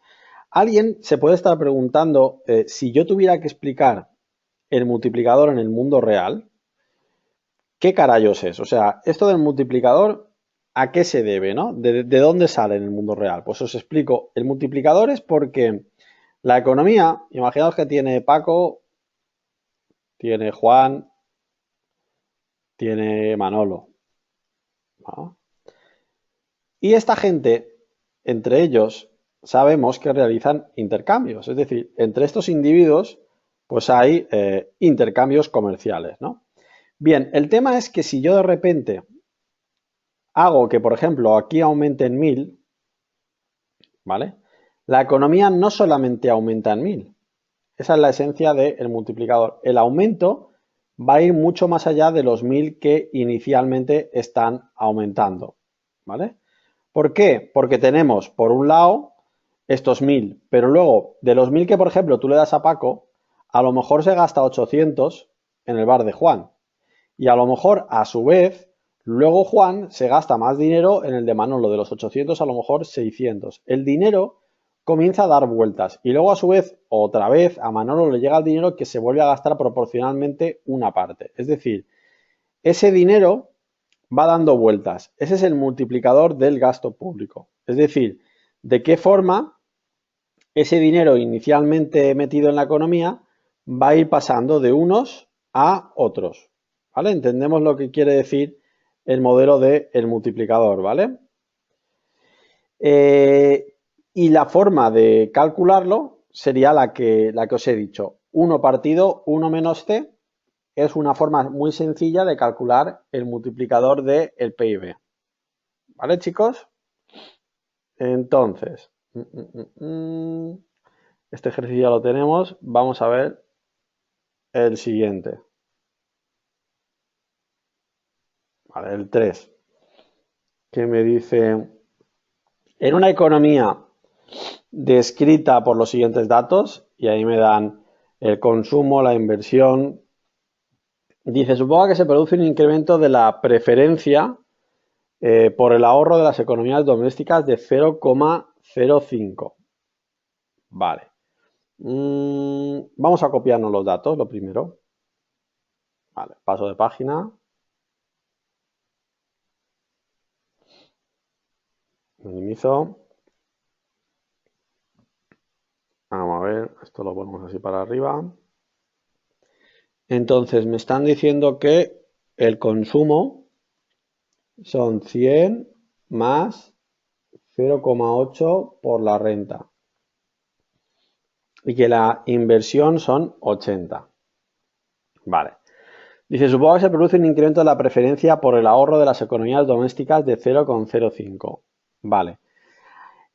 Alguien se puede estar preguntando, si yo tuviera que explicar el multiplicador en el mundo real, ¿qué carayos es? O sea, esto del multiplicador, ¿a qué se debe, no? ¿De dónde sale en el mundo real? Pues os explico. El multiplicador es porque la economía, imaginaos que tiene Paco, tiene Juan, tiene Manolo, ¿no? Y esta gente, entre ellos, sabemos que realizan intercambios. Es decir, entre estos individuos, pues hay intercambios comerciales, ¿no? Bien, el tema es que si yo de repente hago que, por ejemplo, aquí aumente en 1000, ¿vale? La economía no solamente aumenta en 1000. Esa es la esencia del multiplicador. El aumento va a ir mucho más allá de los 1000 que inicialmente están aumentando, ¿vale? ¿Por qué? Porque tenemos, por un lado, estos 1000, pero luego, de los 1000 que, por ejemplo, tú le das a Paco, a lo mejor se gasta 800 en el bar de Juan. Y a lo mejor, a su vez, luego Juan se gasta más dinero en el de Manolo, de los 800 a lo mejor 600. El dinero comienza a dar vueltas y luego a su vez, otra vez, a Manolo le llega el dinero que se vuelve a gastar proporcionalmente una parte. Es decir, ese dinero va dando vueltas. Ese es el multiplicador del gasto público. Es decir, de qué forma ese dinero inicialmente metido en la economía va a ir pasando de unos a otros. ¿Vale? Entendemos lo que quiere decir el modelo del multiplicador, ¿vale? Y la forma de calcularlo sería la que os he dicho. 1 partido 1 menos c es una forma muy sencilla de calcular el multiplicador del PIB. ¿Vale, chicos? Entonces, este ejercicio ya lo tenemos. Vamos a ver el siguiente. Vale, el 3, que me dice, en una economía descrita por los siguientes datos, y ahí me dan el consumo, la inversión, dice, suponga que se produce un incremento de la preferencia por el ahorro de las economías domésticas de 0,05. Vale. Vamos a copiarnos los datos, lo primero. Vale, paso de página. Minimizo. Vamos a ver, esto lo ponemos así para arriba. Entonces me están diciendo que el consumo son 100 más 0,8 por la renta y que la inversión son 80. Vale. Dice, supongo que se produce un incremento de la preferencia por el ahorro de las economías domésticas de 0,05. Vale.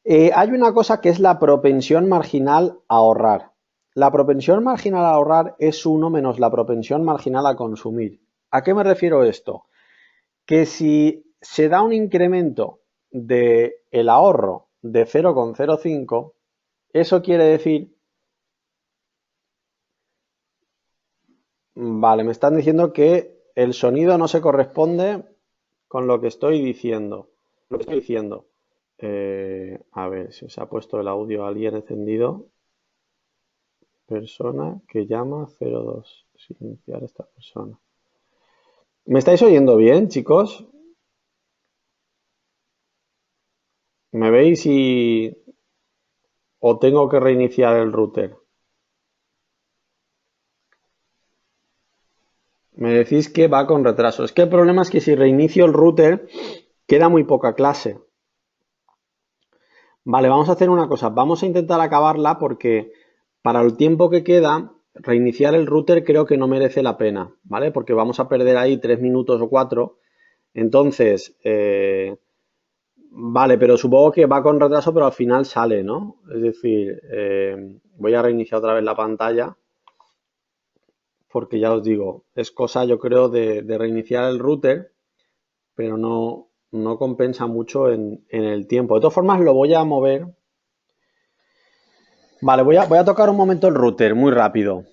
Hay una cosa que es la propensión marginal a ahorrar. La propensión marginal a ahorrar es 1 menos la propensión marginal a consumir. ¿A qué me refiero esto? Que si se da un incremento del ahorro de 0,05, eso quiere decir Vale, me están diciendo que el sonido no se corresponde con lo que estoy diciendo. Lo que estoy diciendo. A ver, si se ha puesto el audio a alguien encendido. Persona que llama 02. Silenciar a esta persona. ¿Me estáis oyendo bien, chicos? ¿Me veis o tengo que reiniciar el router? Me decís que va con retraso. Es que el problema es que si reinicio el router queda muy poca clase. Vale, vamos a hacer una cosa. Vamos a intentar acabarla porque para el tiempo que queda, reiniciar el router creo que no merece la pena, ¿vale? Porque vamos a perder ahí 3 minutos o 4. Entonces, vale, pero supongo que va con retraso, pero al final sale, ¿no? Es decir, voy a reiniciar otra vez la pantalla porque ya os digo, es cosa yo creo de reiniciar el router, pero no compensa mucho en el tiempo. De todas formas, lo voy a mover. Vale, voy a tocar un momento el router, muy rápido.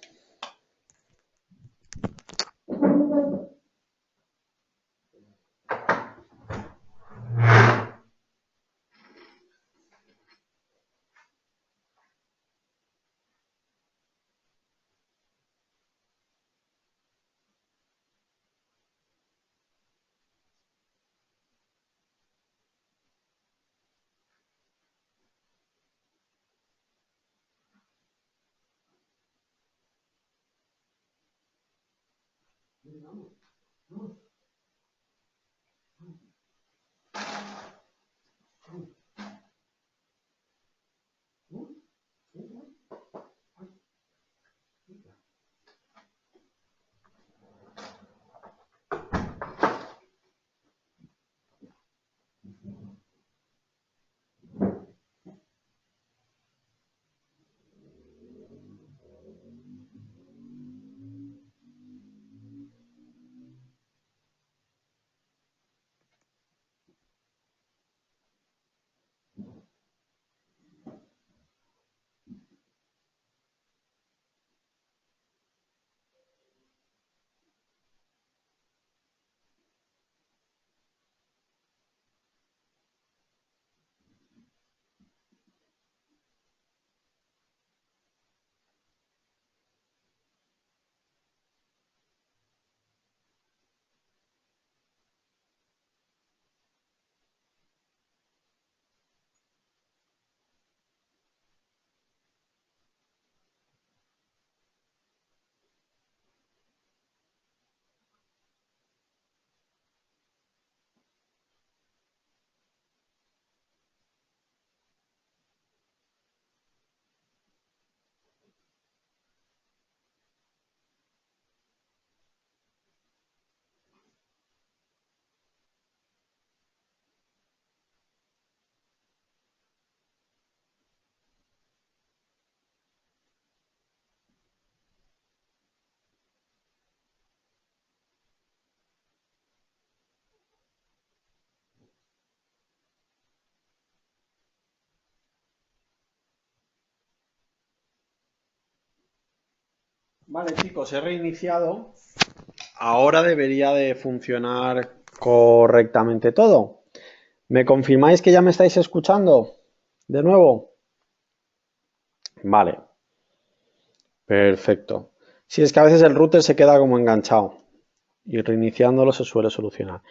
Vale, chicos, he reiniciado. Ahora debería de funcionar correctamente todo. ¿Me confirmáis que ya me estáis escuchando? De nuevo. Vale, perfecto. Si es que a veces el router se queda como enganchado y reiniciándolo se suele solucionar.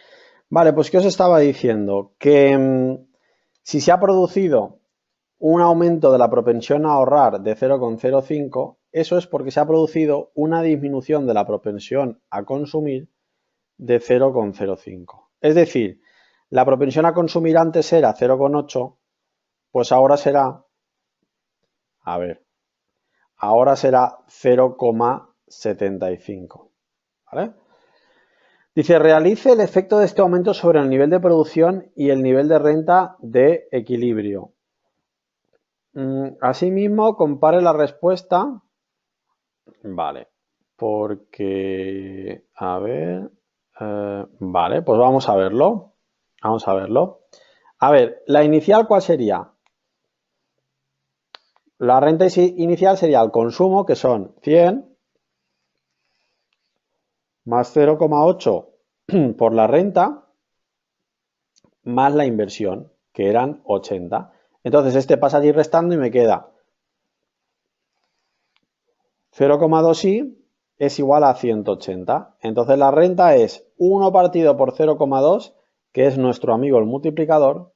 Vale, pues ¿qué os estaba diciendo? Que si se ha producido un aumento de la propensión a ahorrar de 0,05, eso es porque se ha producido una disminución de la propensión a consumir de 0,05. Es decir, la propensión a consumir antes era 0,8, pues ahora será, a ver, ahora será 0,75. ¿Vale? Dice, realice el efecto de este aumento sobre el nivel de producción y el nivel de renta de equilibrio. Asimismo, compare la respuesta. Vale, porque, a ver, vale, pues vamos a verlo. Vamos a verlo. A ver, la inicial, ¿cuál sería? La renta inicial sería el consumo, que son 100, más 0,8 por la renta más la inversión, que eran 80. Entonces este pasa a ir restando y me queda 0,2i es igual a 180. Entonces la renta es 1 partido por 0,2, que es nuestro amigo el multiplicador,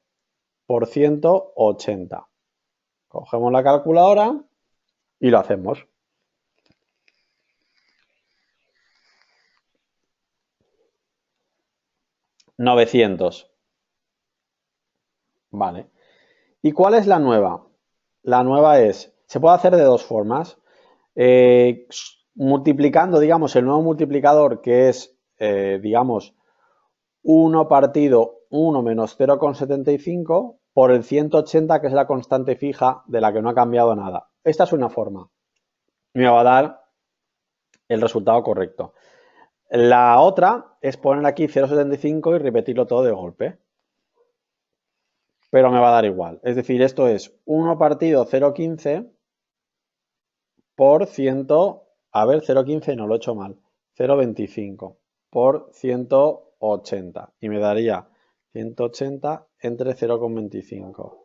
por 180. Cogemos la calculadora y lo hacemos. 900. Vale. ¿Y cuál es la nueva? La nueva es, se puede hacer de dos formas. Multiplicando, digamos, el nuevo multiplicador, que es, digamos, 1 partido 1 menos 0,75 por el 180, que es la constante fija de la que no ha cambiado nada. Esta es una forma. Me va a dar el resultado correcto. La otra es poner aquí 0,75 y repetirlo todo de golpe. Pero me va a dar igual. Es decir, esto es 1 partido 0,15 por 100, a ver, 0,15 no lo he hecho mal, 0,25 por 180 y me daría 180 entre 0,25.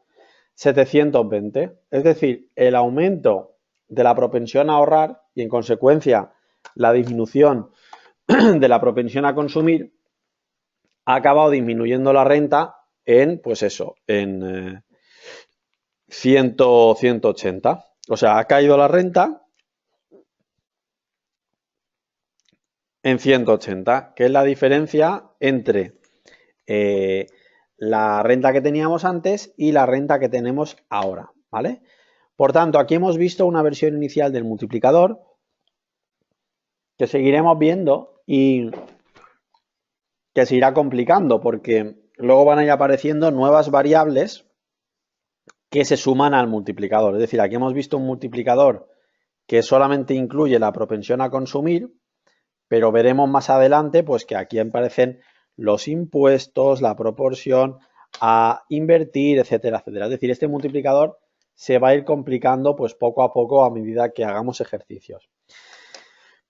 720, es decir, el aumento de la propensión a ahorrar y en consecuencia la disminución de la propensión a consumir ha acabado disminuyendo la renta en, pues eso, en 180. O sea, ha caído la renta en 180, que es la diferencia entre la renta que teníamos antes y la renta que tenemos ahora, ¿vale? Por tanto, aquí hemos visto una versión inicial del multiplicador que seguiremos viendo y que se irá complicando porque luego van a ir apareciendo nuevas variables que se suman al multiplicador. Es decir, aquí hemos visto un multiplicador que solamente incluye la propensión a consumir, pero veremos más adelante pues que aquí aparecen los impuestos, la proporción a invertir, etcétera, etcétera. Es decir, este multiplicador se va a ir complicando pues poco a poco a medida que hagamos ejercicios.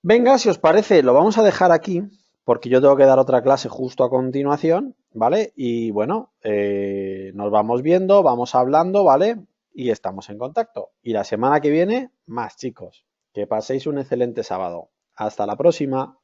Venga, si os parece, lo vamos a dejar aquí porque yo tengo que dar otra clase justo a continuación, ¿vale? Y bueno, nos vamos viendo, vamos hablando, ¿vale? Y estamos en contacto. Y la semana que viene, más chicos. Que paséis un excelente sábado. Hasta la próxima.